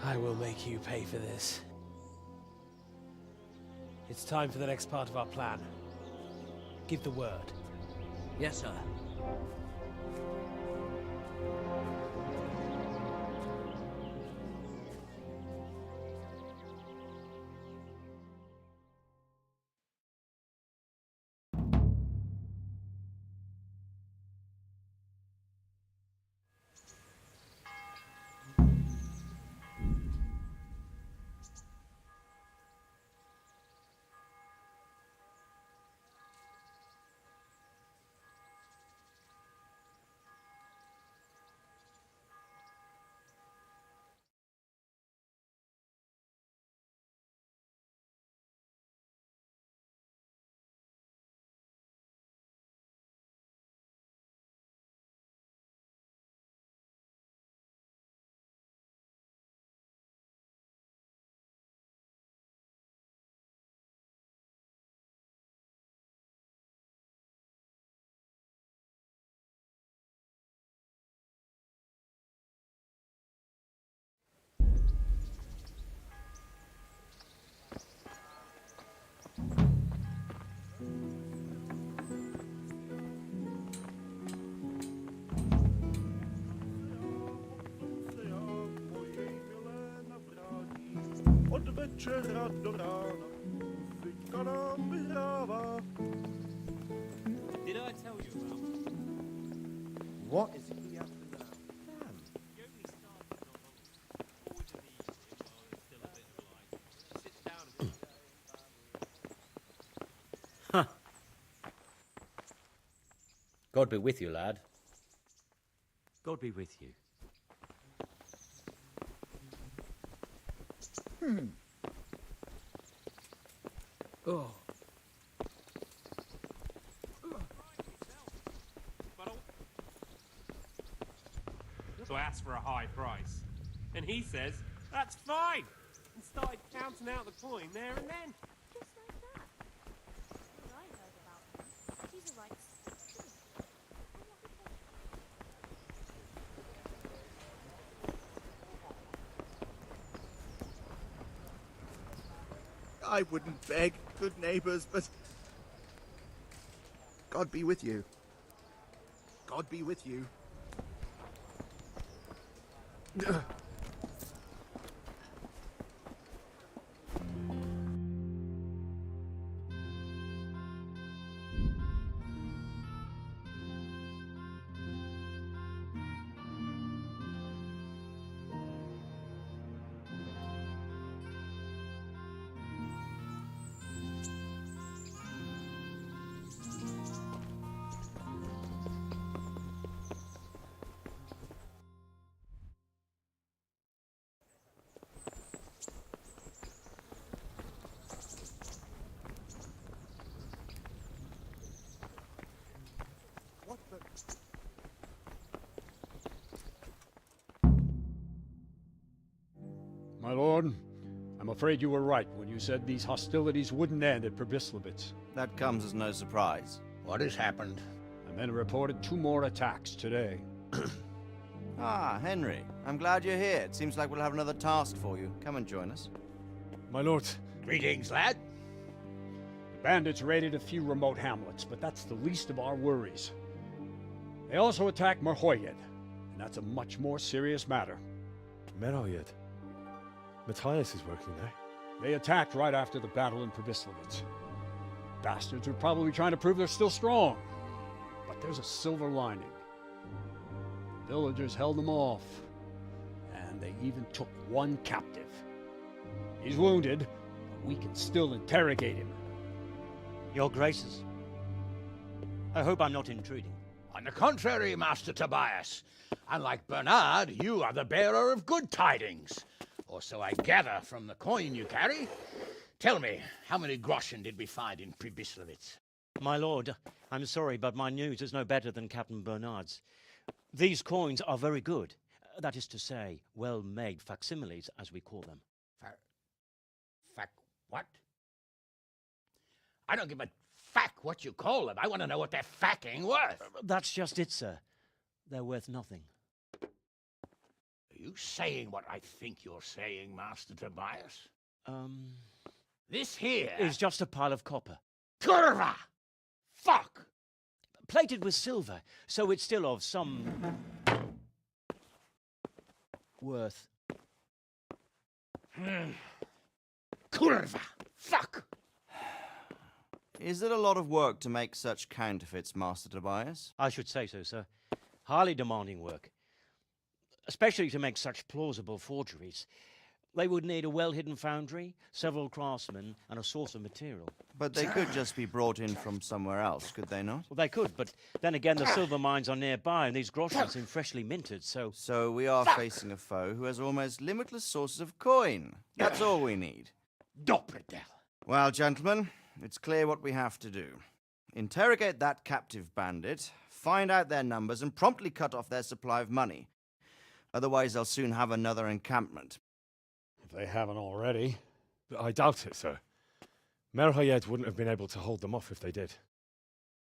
I will make you pay for this. It's time for the next part of our plan. Give the word. Yes, sir. Od večera do rána Fika nám vyhrává. Did I tell you about What is it we have to know? You only started not long ago. Always an evening while there's still a bit of light. Sit down and Huh. God be with you, lad. God be with you. Oh. So I asked for a high price. And he says, that's fine! And started counting out the coin there and then. Just like that. What I heard about him, he's a right stick. I wouldn't beg, good neighbours, but... God be with you. God be with you. What the... My lord, I'm afraid you were right when you said these hostilities wouldn't end at Pribyslavitz. That comes as no surprise. What has happened? The men reported 2 more attacks today. Ah, Henry. I'm glad you're here. It seems like we'll have another task for you. Come and join us. My lord, Greetings, lad. the bandits raided a few remote hamlets, but that's the least of our worries. They also attacked Merhoyed, and that's a much more serious matter. Merhoyed. Matthias is working there. They attacked right after the battle in Pribyslavitz. Bastards were probably trying to prove they're still strong. But there's a silver lining. The villagers held them off, and they even took one captive. He's wounded, but we can still interrogate him. Your Graces, I hope I'm not intruding. On the contrary, Master Tobias. Unlike Bernard, you are the bearer of good tidings. Or so I gather from the coin you carry. Tell me, how many groschen did we find in Pribyslavitz? My lord, I'm sorry, but my news is no better than Captain Bernard's. These coins are very good. That is to say, well-made facsimiles, as we call them. What? I don't give a what you call them. I want to know what they're facking worth. That's just it, sir. They're worth nothing. Are you saying what I think you're saying, Master Tobias? This here is just a pile of copper. Kurva! Fuck! plated with silver, so it's still of some worth. Kurva! Fuck! Is it a lot of work to make such counterfeits, Master Tobias? I should say so, sir. Highly demanding work. Especially to make such plausible forgeries. They would need a well-hidden foundry, several craftsmen, and a source of material. But they could just be brought in from somewhere else, could they not? Well, they could, but then again, the silver mines are nearby, and these groschen seem freshly minted, so... So we are facing a foe who has almost limitless sources of coin. That's all we need. Doppelder. Well, gentlemen, it's clear what we have to do. Interrogate that captive bandit, find out their numbers, and promptly cut off their supply of money. Otherwise, they'll soon have another encampment. If they haven't already. I doubt it, sir. Merhayed wouldn't have been able to hold them off if they did.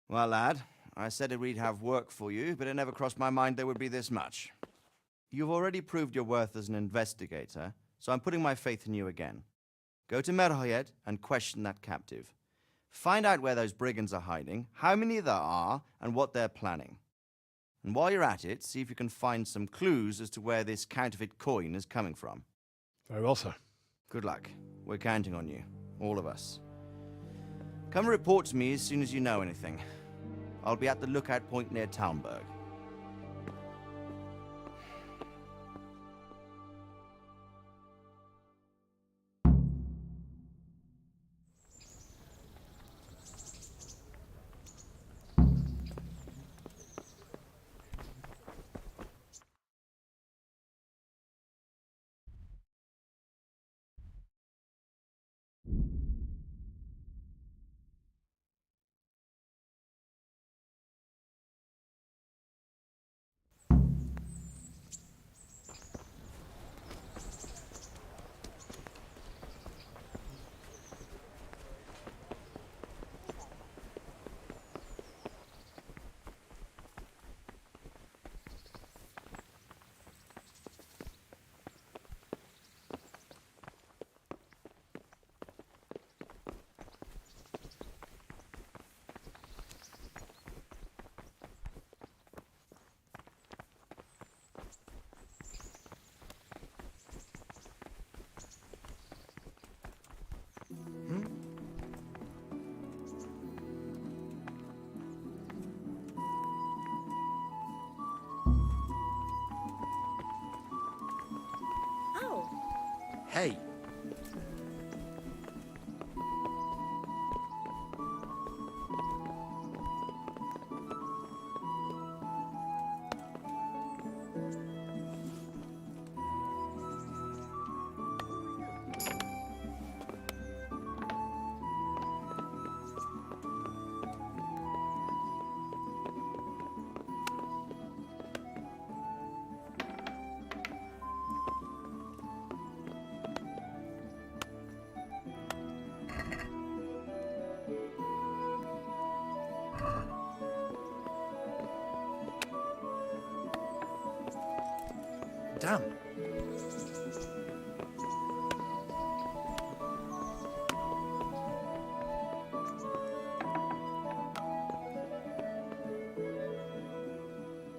Well, lad, I said we'd have work for you, but it never crossed my mind there would be this much. You've already proved your worth as an investigator, so I'm putting my faith in you again. Go to Merhayed and question that captive. Find out where those brigands are hiding, how many there are, and what they're planning. And while you're at it, see if you can find some clues as to where this counterfeit coin is coming from. Very well, sir. Good luck. We're counting on you. All of us. Come report to me as soon as you know anything. I'll be at the lookout point near Talmberg. Oh, Hey, damn.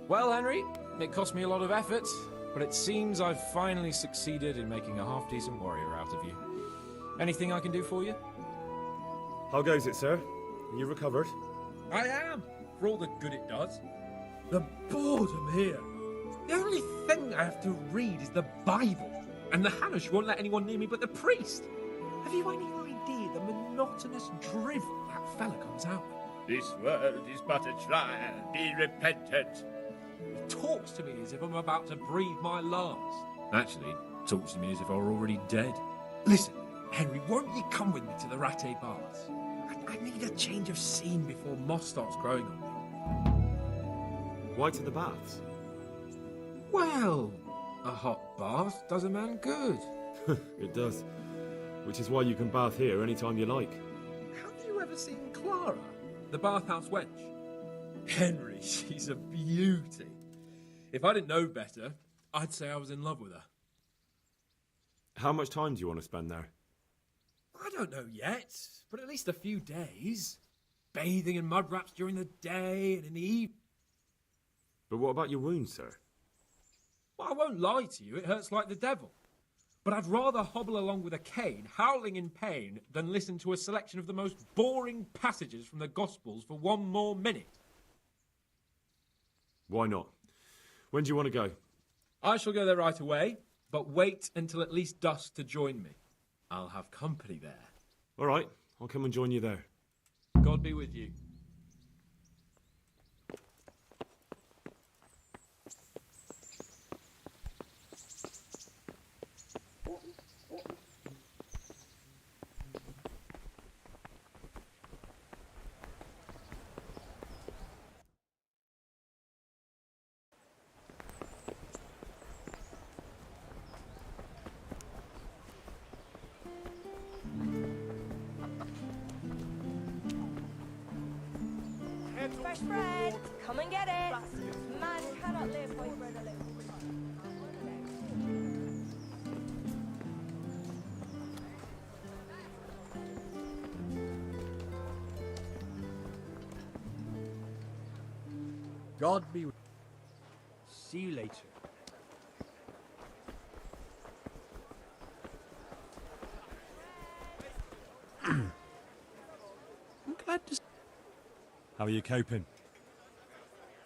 Well, Henry, it cost me a lot of effort, but it seems I've finally succeeded in making a half-decent warrior out of you. Anything I can do for you? How goes it, sir? You recovered? I am, for all the good it does. The boredom here. The only thing I have to read is the Bible, and the Hanush won't let anyone near me but the priest. Have you any idea the monotonous drivel that fella comes out with? This world is but a trial. Be repentant. He talks to me as if I'm about to breathe my last. Actually, talks to me as if I were already dead. Listen, Henry, won't you come with me to the Ratte Baths? I need a change of scene before moss starts growing on me. Why to the baths? Well, a hot bath does a man good. It does. Which is why you can bath here anytime you like. Have you ever seen Clara, the bathhouse wench? Henry, she's a beauty. If I didn't know better, I'd say I was in love with her. How much time do you want to spend there? I don't know yet, but at least a few days. bathing in mud wraps during the day and in the evening. But what about your wound, sir? Well, I won't lie to you, it hurts like the devil. But I'd rather hobble along with a cane, howling in pain, than listen to a selection of the most boring passages from the Gospels for 1 more minute. Why not? When do you want to go? I shall go there right away, but wait until at least dusk to join me. I'll have company there. All right, I'll come and join you there. God be with you. Fresh bread, come and get it. Man cannot live by bread alone. God be with you. See you later. I'm glad to. How are you coping?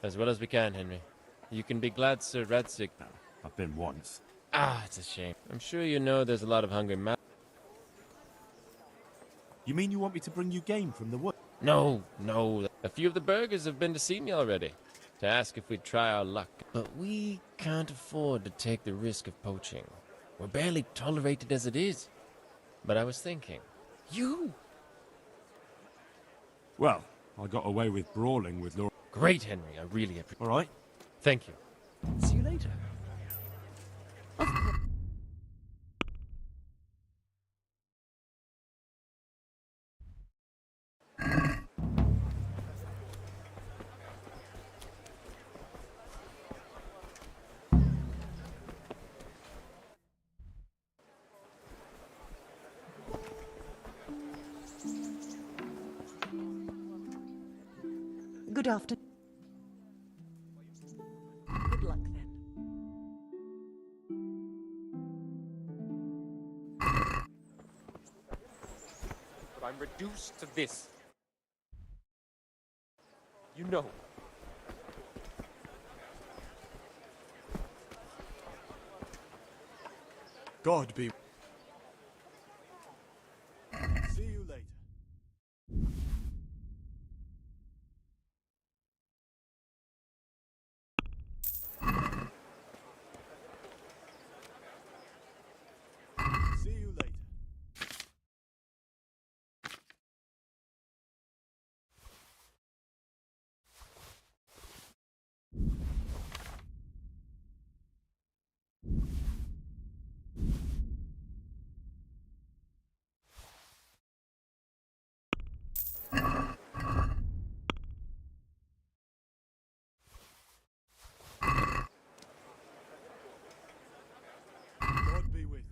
As well as we can, Henry. You can be glad Sir Radzig... No, I've been once. Ah, it's a shame. I'm sure you know there's a lot of hungry You mean you want me to bring you game from the wood? No. A few of the burgers have been to see me already, to ask if we'd try our luck. But we can't afford to take the risk of poaching. We're barely tolerated as it is. But I was thinking, you... Well, I got away with brawling with Laura. Great, Henry. I really appreciate it. All right. Thank you. See you later. Good afternoon. Good luck then. But I'm reduced to this. You know. God be... See you later. See you later. God be with you.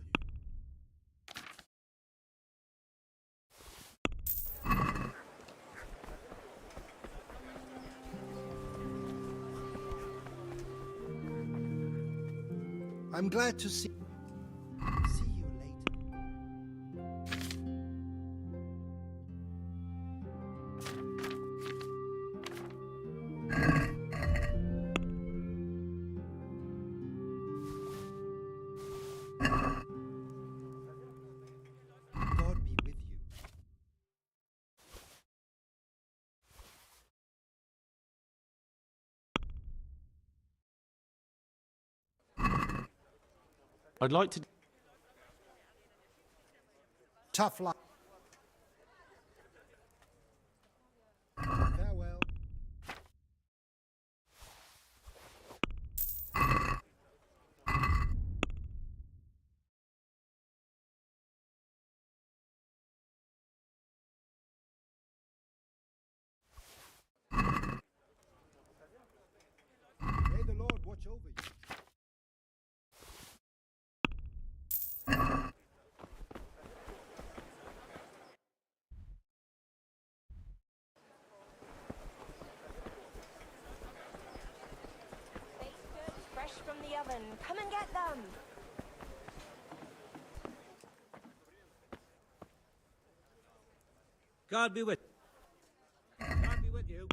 I'm glad to see. See you later. God be with you. I'd like to... Tough luck. Farewell. May the Lord watch over you. fresh from the oven. Come and get them. God be with. God be with you.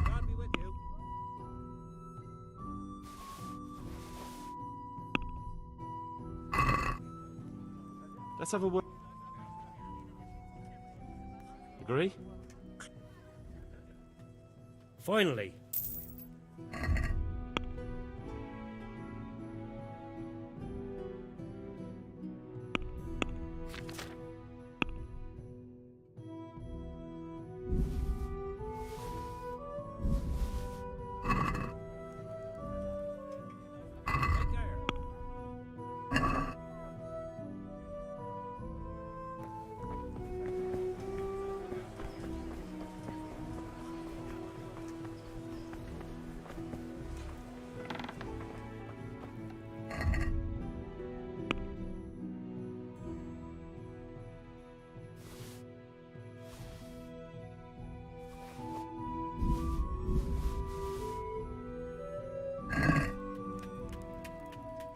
God be with you. Let's have a word. Agree? Finally.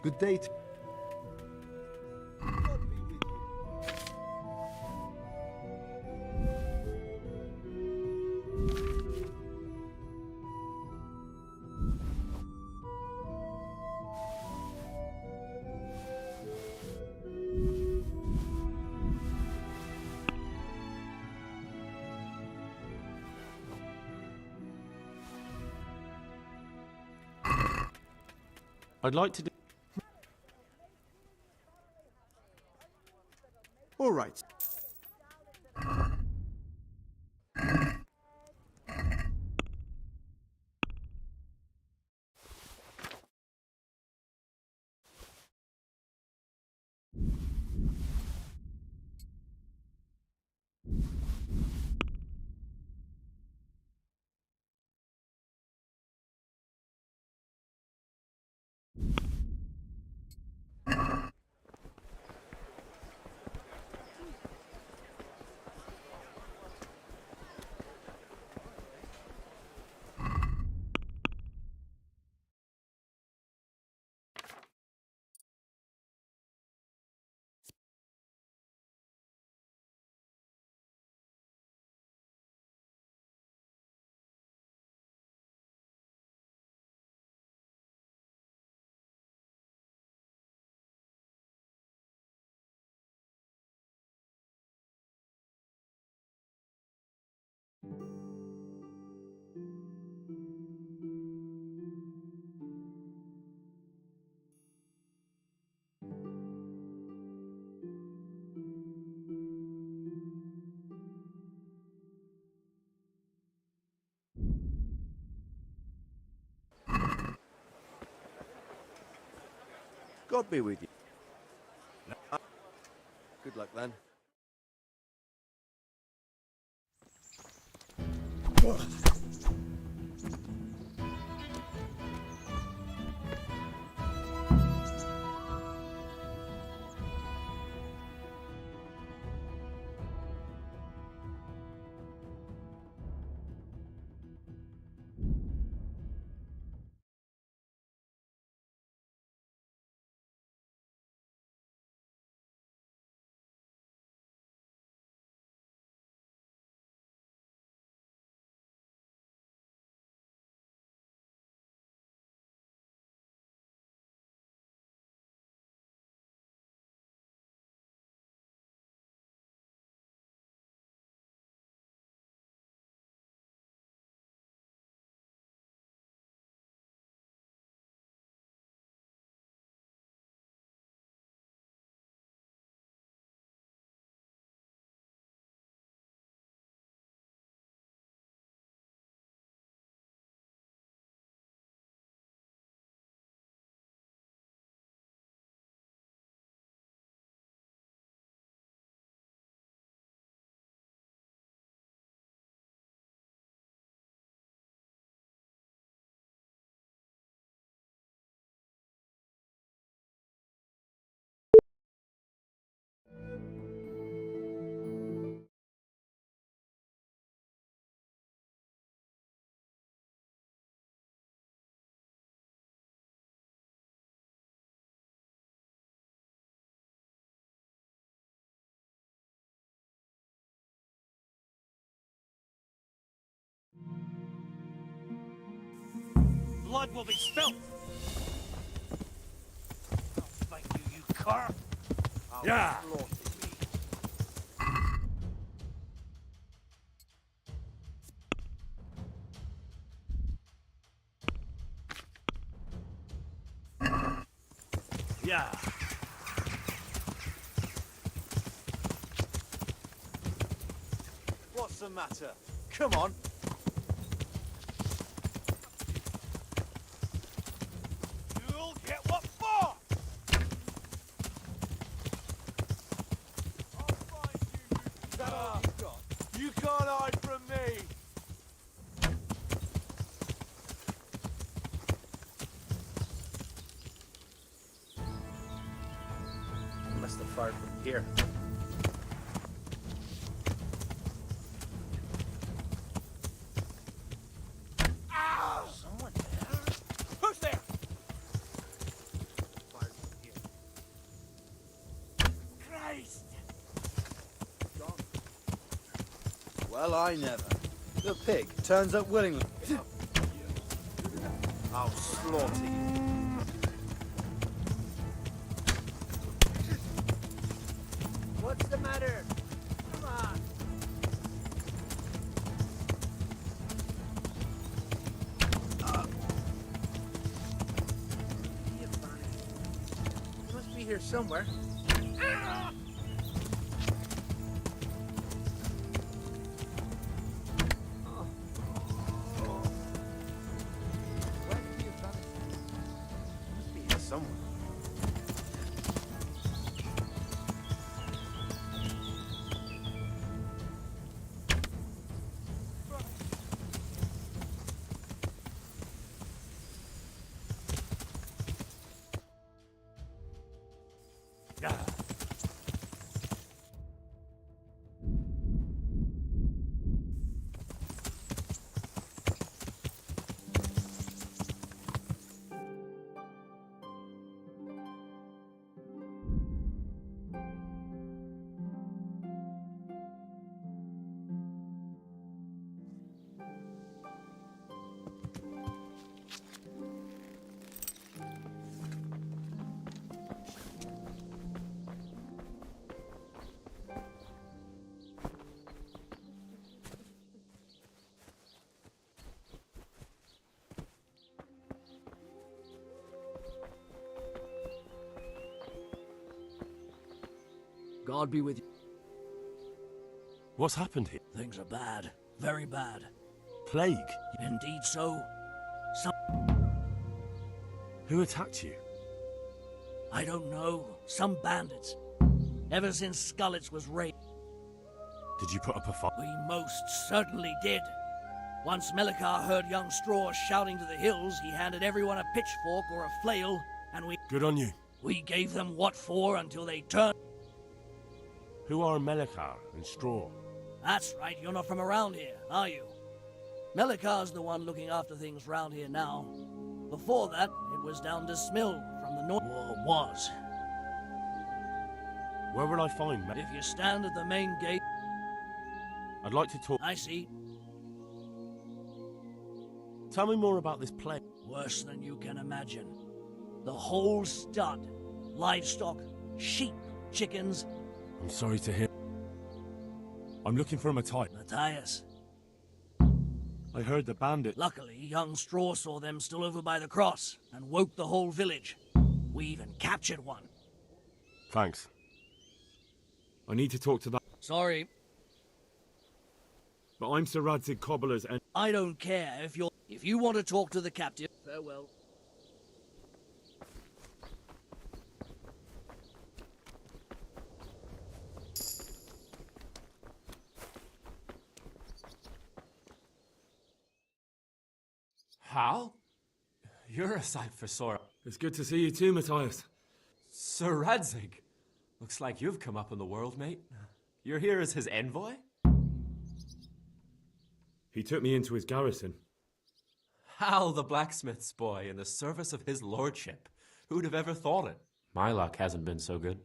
Good day. I'd like to do. All right. God be with you. Good luck then. blood will be spilt. I'll fight you, you cur. Yeah. Yeah. What's the matter? Come on. You'll get what for? I'll find you. Is that all you got? You can't hide from me. Must have fired from here. Someone there? Who's there? Fired from here. Christ! Well, I never. The pig turns up willingly. I'll slaughter you. What's the matter? Come on. You must be here somewhere. Where have you vanished? You must be here somewhere. God be with you. What's happened here? Things are bad. Very bad. Plague? Indeed so. Who attacked you? I don't know. Some bandits. Ever since Scullets was raided. Did you put up a fight? We most certainly did. Once Melikar heard young Straw shouting to the hills, he handed everyone a pitchfork or a flail, and Good on you. we gave them what for until they turned. Who are Melikar and Straw? That's right, you're not from around here, are you? Melikar's the one looking after things round here now. Before that, it was down to Smill from the north. Or was. Where will I find If you stand at the main gate... I'd like to talk... I see. Tell me more about this plague. Worse than you can imagine. The whole stud. Livestock, sheep, chickens. I'm sorry to hear. I'm looking for Matthias. Matthias. I heard the bandit. Luckily, young Straw saw them still over by the cross and woke the whole village. We even captured one. Thanks. I need to talk to that. Sorry. But I'm Sir Radzig Cobbler's and I don't care if you want to talk to the captive. Farewell. Hal? You're a sight for sore. It's good to see you too, Matthias. Sir Radzig. Looks like you've come up in the world, mate. You're here as his envoy? He took me into his garrison. Hal, the blacksmith's boy, in the service of his lordship. Who'd have ever thought it? My luck hasn't been so good.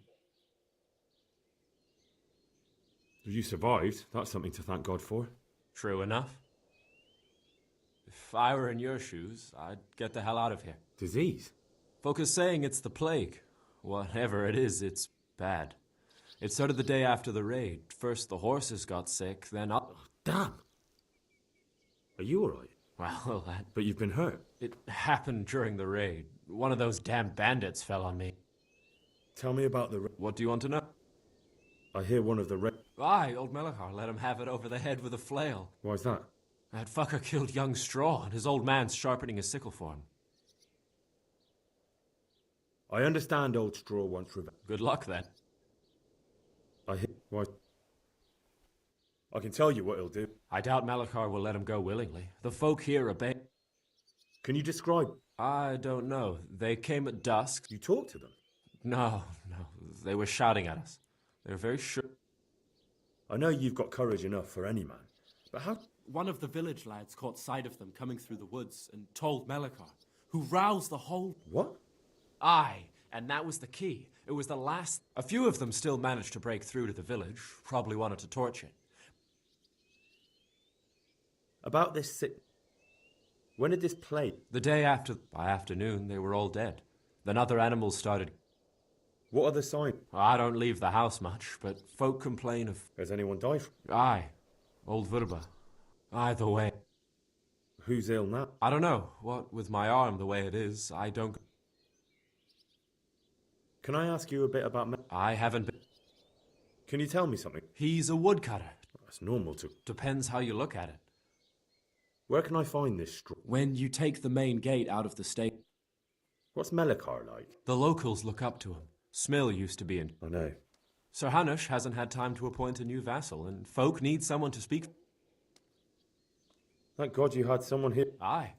You survived. That's something to thank God for. True enough. If I were in your shoes, I'd get the hell out of here. Disease? Folk are saying it's the plague. Whatever it is, it's bad. It started the day after the raid. First the horses got sick, then up. Oh, damn! Are you alright? Well, that... But you've been hurt. It happened during the raid. One of those damn bandits fell on me. Tell me about the... What do you want to know? I hear one of the... Aye, old Melachar let him have it over the head with a flail. Why's that? That fucker killed young Straw, and his old man's sharpening his sickle for him. I understand old Straw wants revenge. Good luck, then. Why? I can tell you what he'll do. I doubt Melachar will let him go willingly. The folk here obey... Can you describe... I don't know. They came at dusk. You talked to them? No. They were shouting at us. They were very sure... I know you've got courage enough for any man, but how... One of the village lads caught sight of them coming through the woods and told Melachar, who roused the whole... What? Aye, and that was the key. It was the last... A few of them still managed to break through to the village, probably wanted to torch it. About this When did this plague? The day after... By afternoon, they were all dead. Then other animals started... What are the signs? I don't leave the house much, but folk complain of... Has anyone died? Aye, old Virba. Either way. Who's ill now? I don't know. What with my arm the way it is, I don't... Can I ask you a bit about... I haven't been... Can you tell me something? He's a woodcutter. That's normal to... Depends how you look at it. Where can I find this straw? When you take the main gate out of the state... What's Melachar like? The locals look up to him. Smill used to be in... I know. Sir Hanush hasn't had time to appoint a new vassal, and folk need someone to speak... Thank God you had someone here. Aye.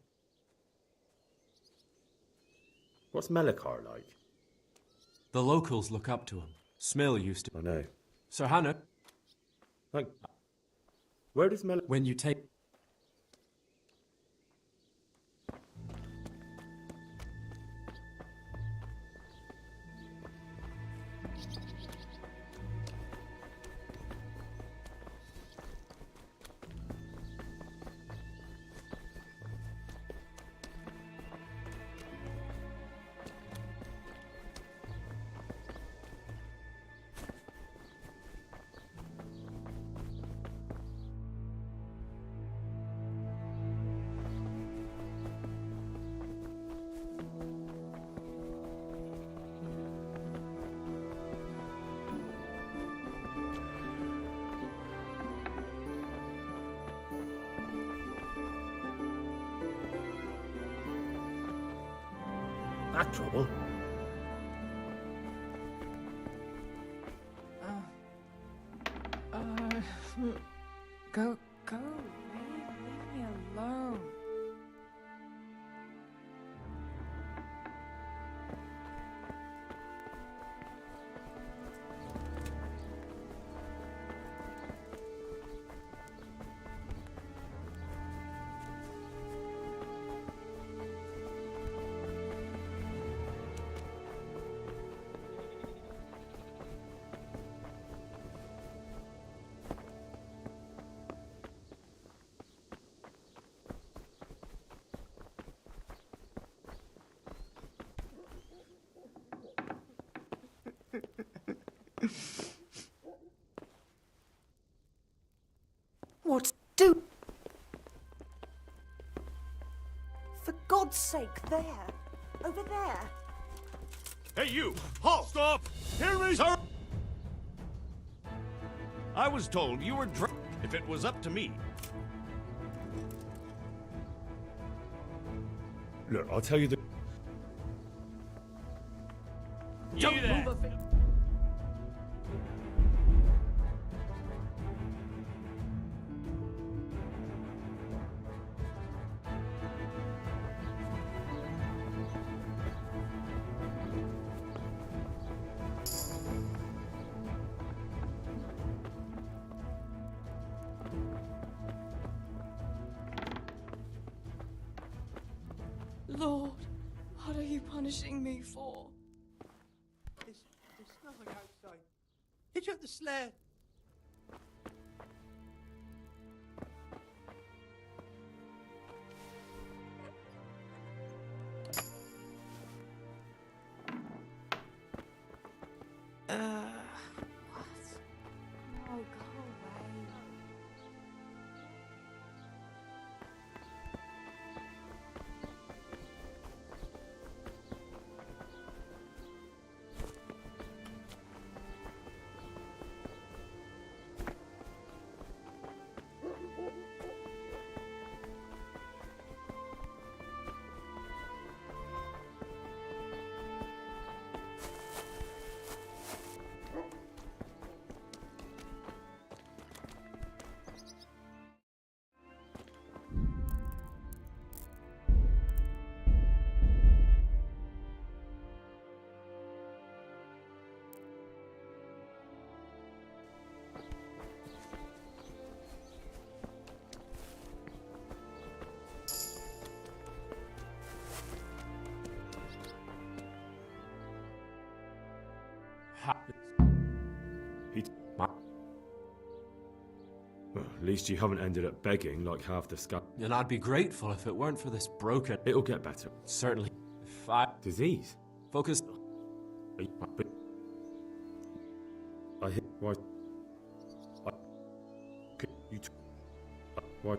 What's Melachar like? The locals look up to him. Smill used to... I know. Sir Hanush... Where does Melachar... When you take... That trouble? Go. Leave me alone. What do? For God's sake, there. Over there. Hey, you! Halt! Stop! Hear me, sir! I was told you were drunk. If it was up to me. Look, I'll tell you the... Don't move a bit. Lord, what are you punishing me for? There's nothing outside. Hitch up the sled. Well, at least you haven't ended up begging like half the scum. And I'd be grateful if it weren't for this broken... It'll get better. Certainly. If I... Disease? Focus... I hit... Why... You... Why...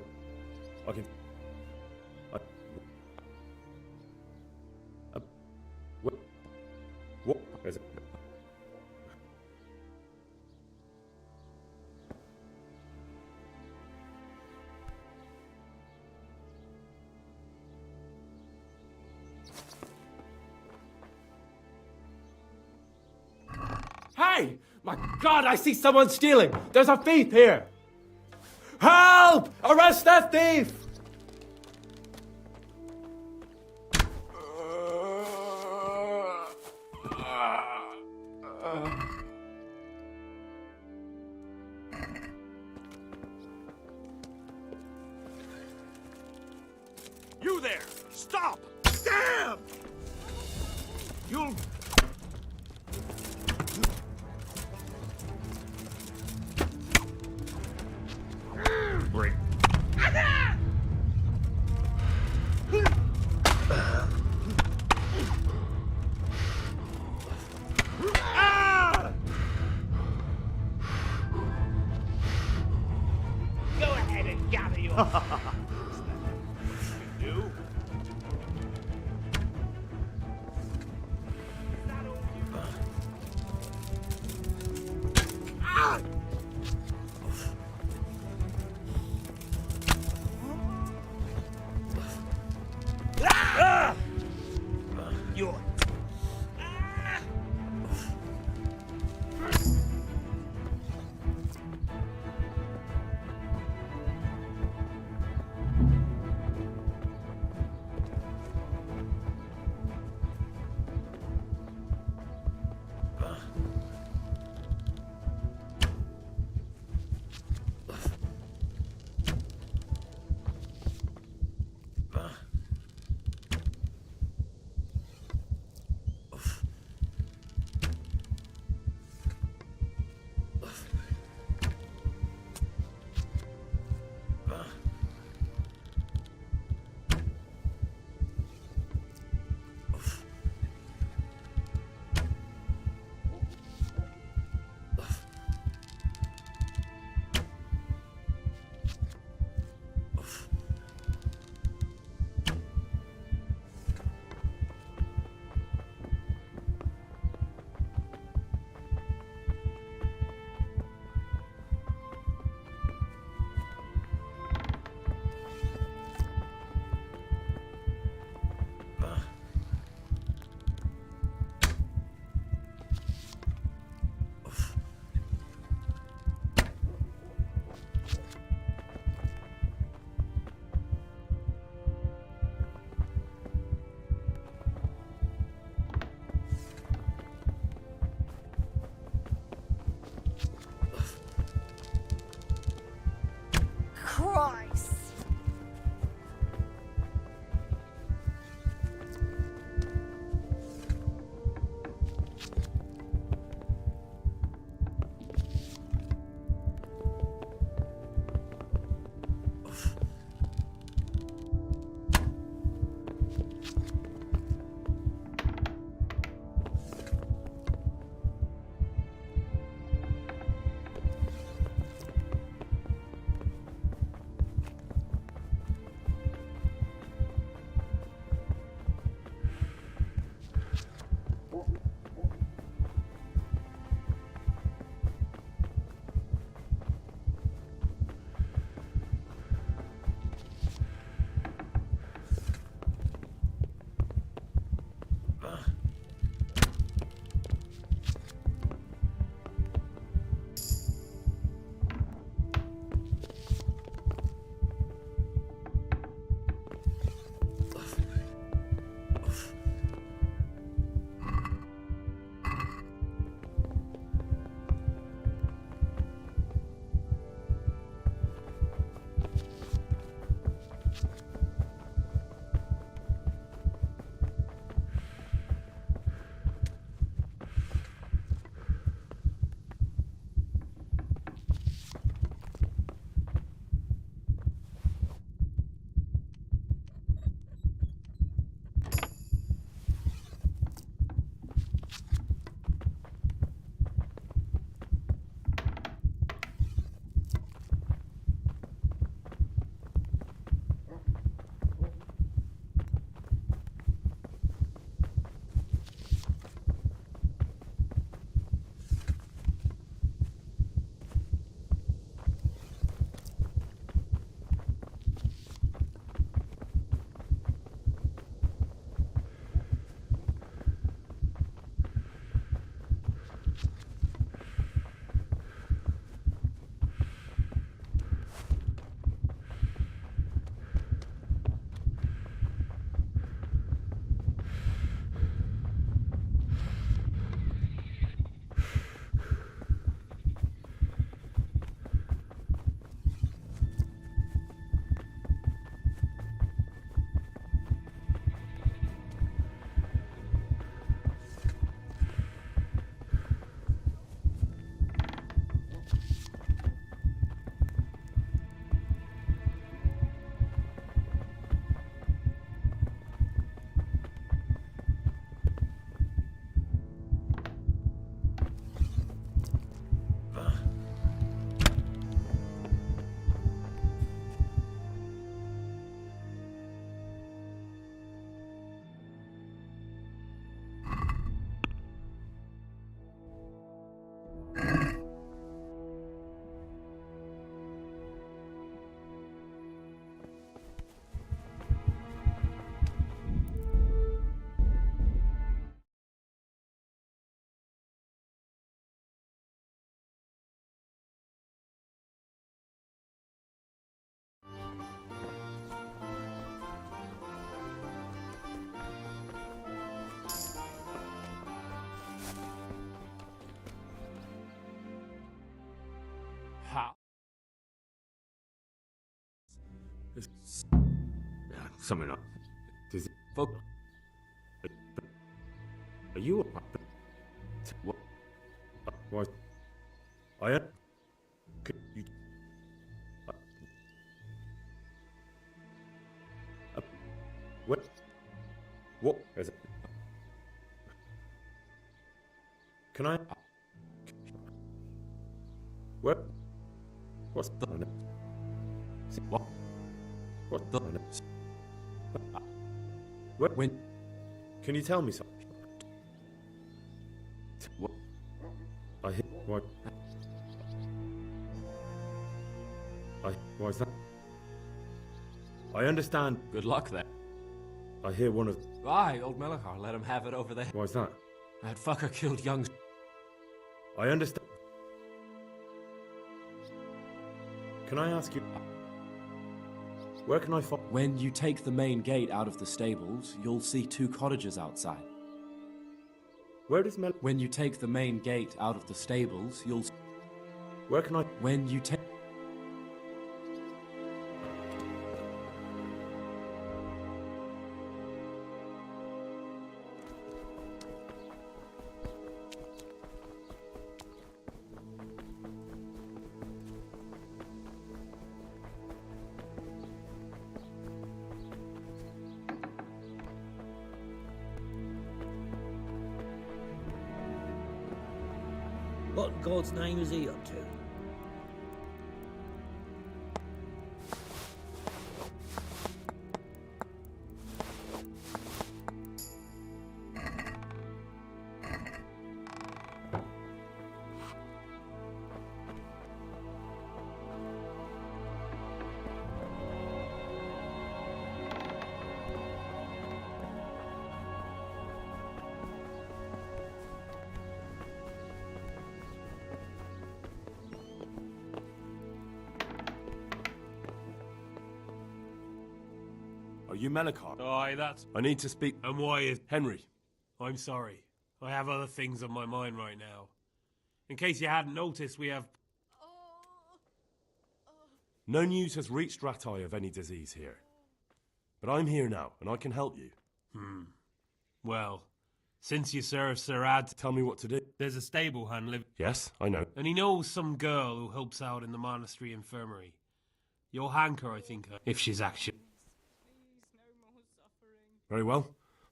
I can... What is it? Hey! My God, I see someone stealing! There's a thief here! Help! Arrest that thief! You there! Stop! Damn! You'll... Break. Go ahead and gather your... You do? You're... Yeah, something like. Does Fuck. Are you? What? Why? I. Could you? What? What is it? Can I? What? What's the? What? What the? What? When? Can you tell me something? What? I hit. What? Why is that? I understand. Good luck there. I hear one of. Aye, old Melikar, let him have it over there. Why's that? That fucker killed young. I understand. Can I ask you? Where can I find? When you take the main gate out of the stables, you'll see 2 cottages outside. Where does Mel? When you take the main gate out of the stables, you'll. Where can I? When you take. What in God's name is he up to? Are you Melikar? Aye, that's... I need to speak... And why is... Henry. I'm sorry. I have other things on my mind right now. In case you hadn't noticed, we have... No news has reached Ratai of any disease here. But I'm here now, and I can help you. Well, since you serve Sir Ad... Tell me what to do. There's a stable hand living... Yes, I know. And he knows some girl who helps out in the monastery infirmary. You'll hanker, I think, if she's actually... Very well.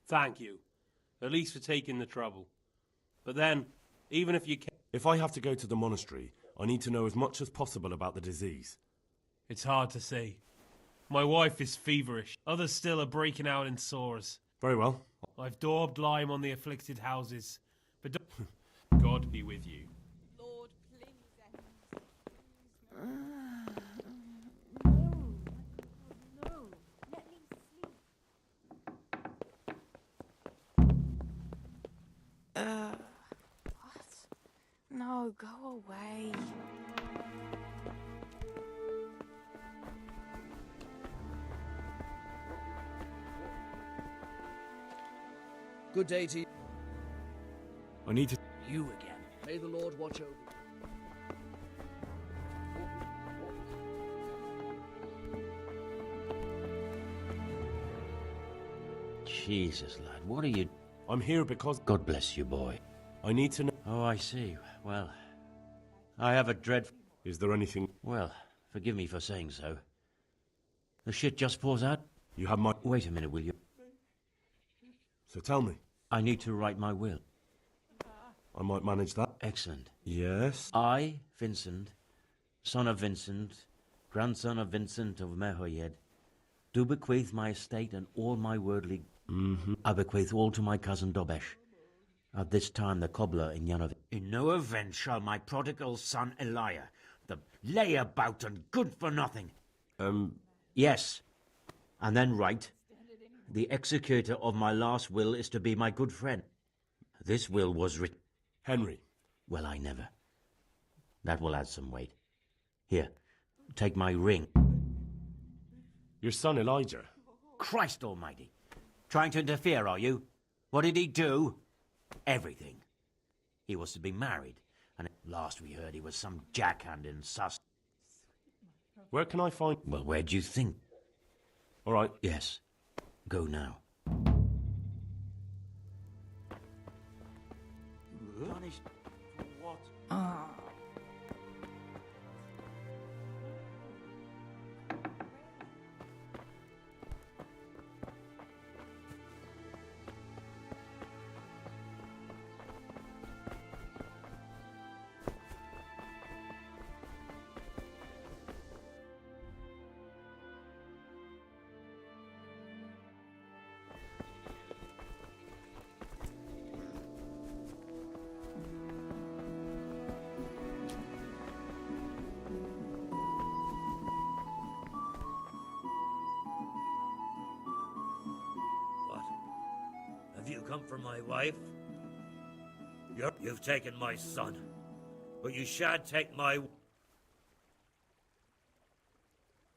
Thank you. At least for taking the trouble. But then, even if you can... If I have to go to the monastery, I need to know as much as possible about the disease. It's hard to say. My wife is feverish. Others still are breaking out in sores. Very well. I've daubed lime on the afflicted houses. But God be with you. Lord, please. No, let me sleep. What? No, go away. Good day to you. I need to. You again. May the Lord watch over you. Jesus, lad, what are you... I'm here because... God bless you, boy. I need to know... Oh, I see. Well, I have a dread... Is there anything... Well, forgive me for saying so. The shit just pours out. You have my... Wait a minute, will you? So tell me. I need to write my will. I might manage that. Excellent. Yes? I, Vincent, son of Vincent, grandson of Vincent of Mehoyed, do bequeath my estate and all my worldly... I bequeath all to my cousin Dobesh. At this time the cobbler in Yanov... In no event shall my prodigal son Eliah, the layabout and good for nothing... Yes. And then write... The executor of my last will is to be my good friend. This will was written... Henry. Well, I never. That will add some weight. Here, take my ring. Your son Elijah. Christ almighty. Trying to interfere, are you? What did he do? Everything. He was to be married, and at last we heard he was some jackhand in Sus. Where can I find... Well, where do you think? All right. Yes. Go now. Punished for what? What? Have you come for my wife? You've taken my son, but you shan't take my...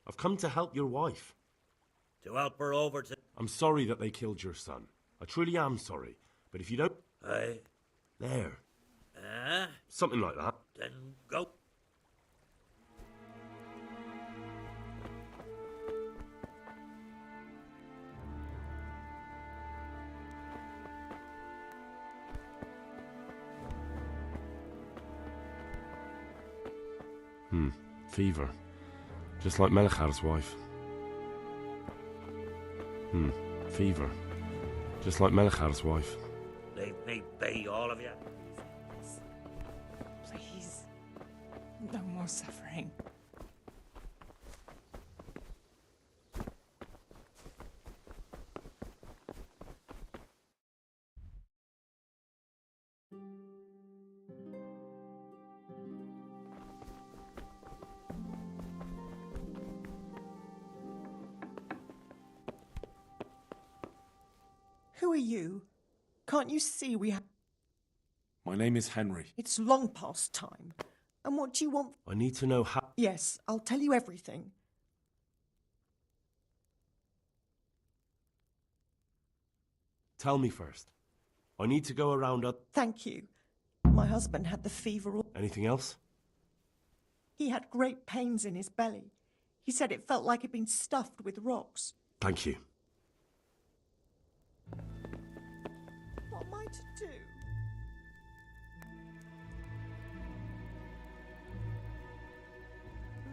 I've come to help your wife. To help her over to... I'm sorry that they killed your son. I truly am sorry. But if you don't... Aye. There. Something like that. Then go. Fever. Just like Melichar's wife. Fever. Just like Melichar's wife. Leave me be, all of you. Please. No more suffering. Who are you? Can't you see we have... My name is Henry. It's long past time. And what do you want? I need to know how... Yes, I'll tell you everything. Tell me first. I need to go around up... Thank you. My husband had the fever. Anything else? He had great pains in his belly. He said it felt like it'd been stuffed with rocks. Thank you. What am I to do?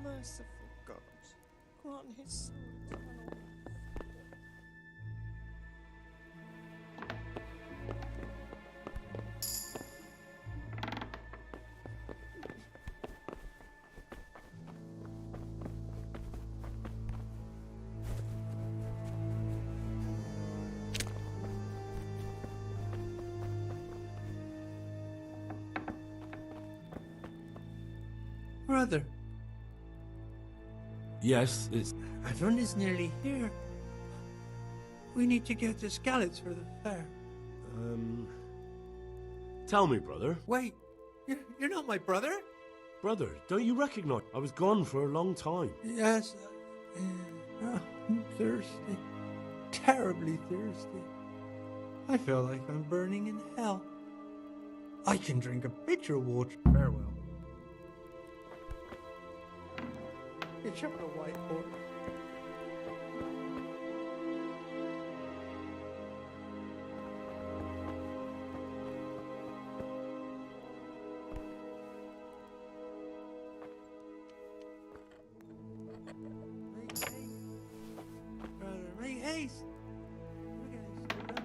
Merciful God, grant his soul eternal rest. Brother, Yes, it's... everyone is nearly here. We need to get to Skalitz for the fair. Tell me, brother. Wait, you're not my brother? Brother, don't you recognize... I was gone for a long time. Yes. I'm thirsty. Terribly thirsty. I feel like I'm burning in hell. I can drink a pitcher of water. Farewell. Hitch up the white horse. Make haste. Brother, make haste. Look at this.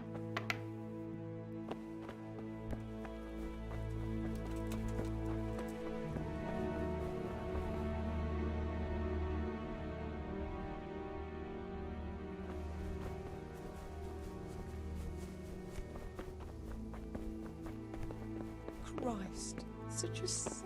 Christ, such a sense.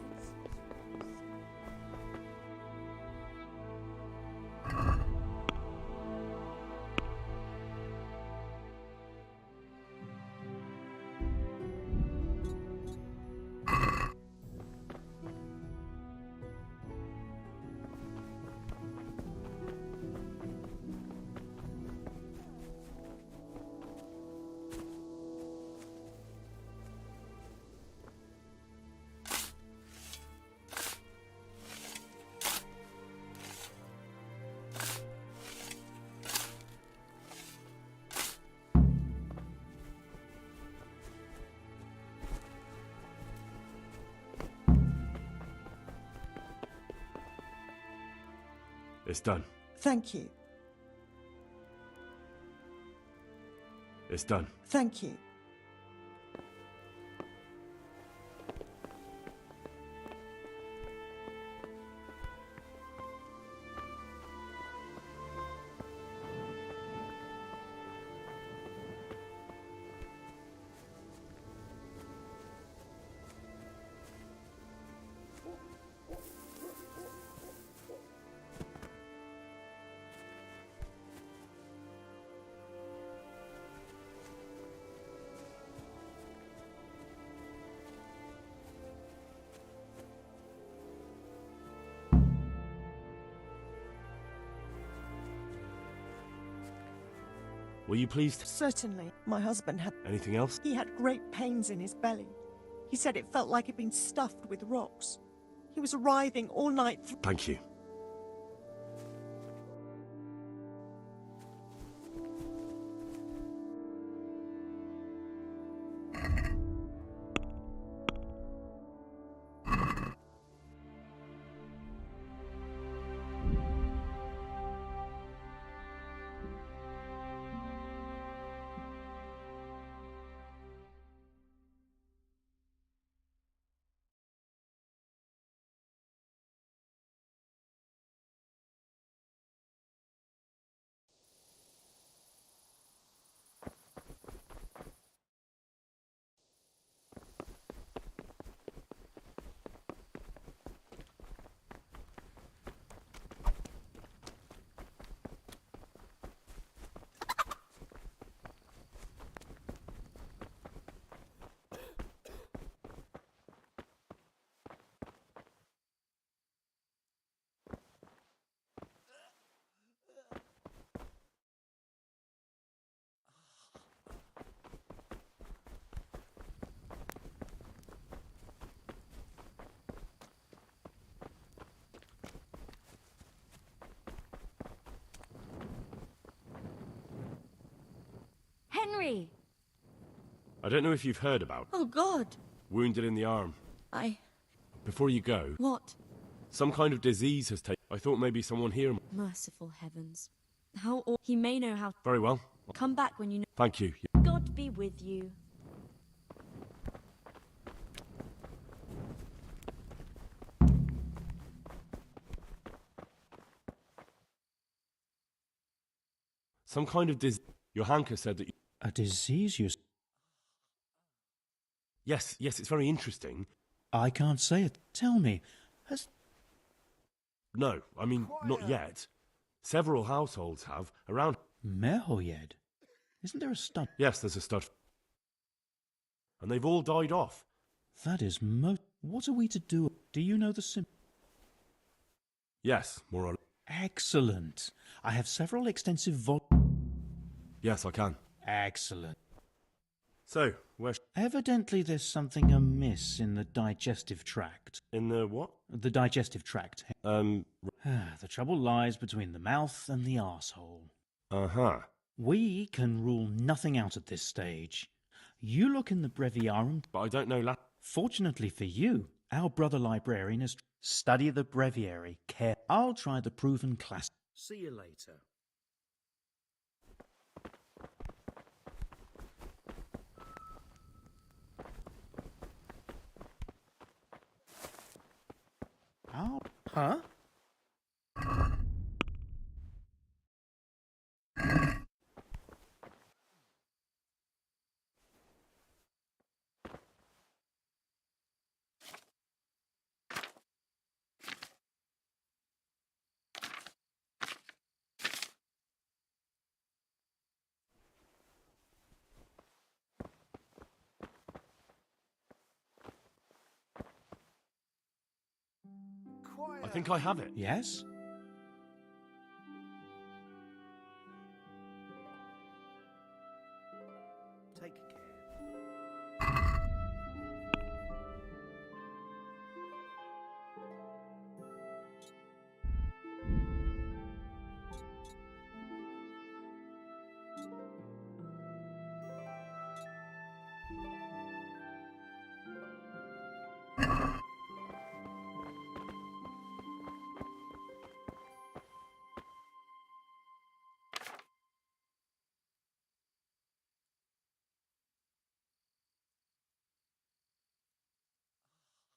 It's done. Thank you. It's done. Thank you. Were you pleased? Certainly. My husband had... Anything else? He had great pains in his belly. He said it felt like it'd been stuffed with rocks. He was writhing all night through. Thank you. Henry! I don't know if you've heard about... Oh, God! Wounded in the arm. Before you go... What? Some kind of disease has taken... I thought maybe someone here... Merciful heavens. He may know how... Very well. Come back when you know... Thank you. God be with you. Some kind of Johanka said that... A disease, you... Yes, it's very interesting. I can't say it. Tell me, has... No, I mean, not yet. Several households have, around... Mehoyed? Isn't there a stud? Yes, there's a stud. And they've all died off. That is What are we to do? Do you know the Yes, more or less. Excellent. I have several extensive Yes, I can. Excellent. So, where... Evidently there's something amiss in the digestive tract. In the what? The digestive tract. The trouble lies between the mouth and the arsehole. Uh-huh. We can rule nothing out at this stage. You look in the breviarium... But I don't know Latin. Fortunately for you, our brother librarian has... Study the breviary. I'll try the proven class. See you later. Huh? I think I have it. Yes? Take care.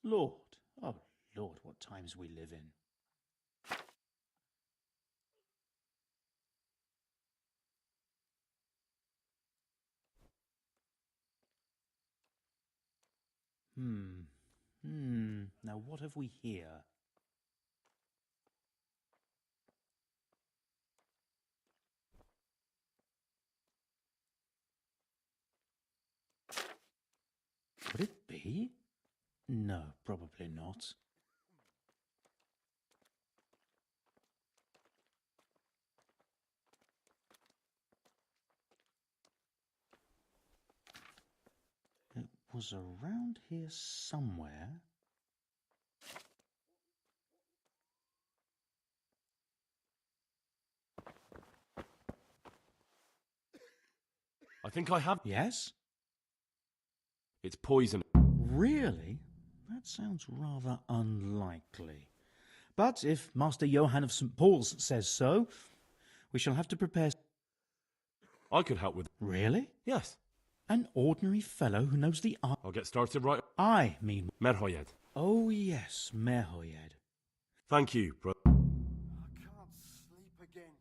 Lord, oh Lord, what times we live in. Now what have we here? Could it be? No, probably not. It was around here somewhere. I think I have. Yes? It's poison. Really? That sounds rather unlikely. But if Master Johann of St. Paul's says so, we shall have to prepare... I could help with... Really? Yes. An ordinary fellow who knows the art... I'll get started right... I mean... Merhoyed. Oh yes, Merhoyed. Thank you, bro. I can't sleep again.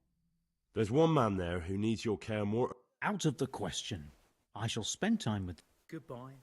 There's one man there who needs your care more... Out of the question. I shall spend time with... Goodbye.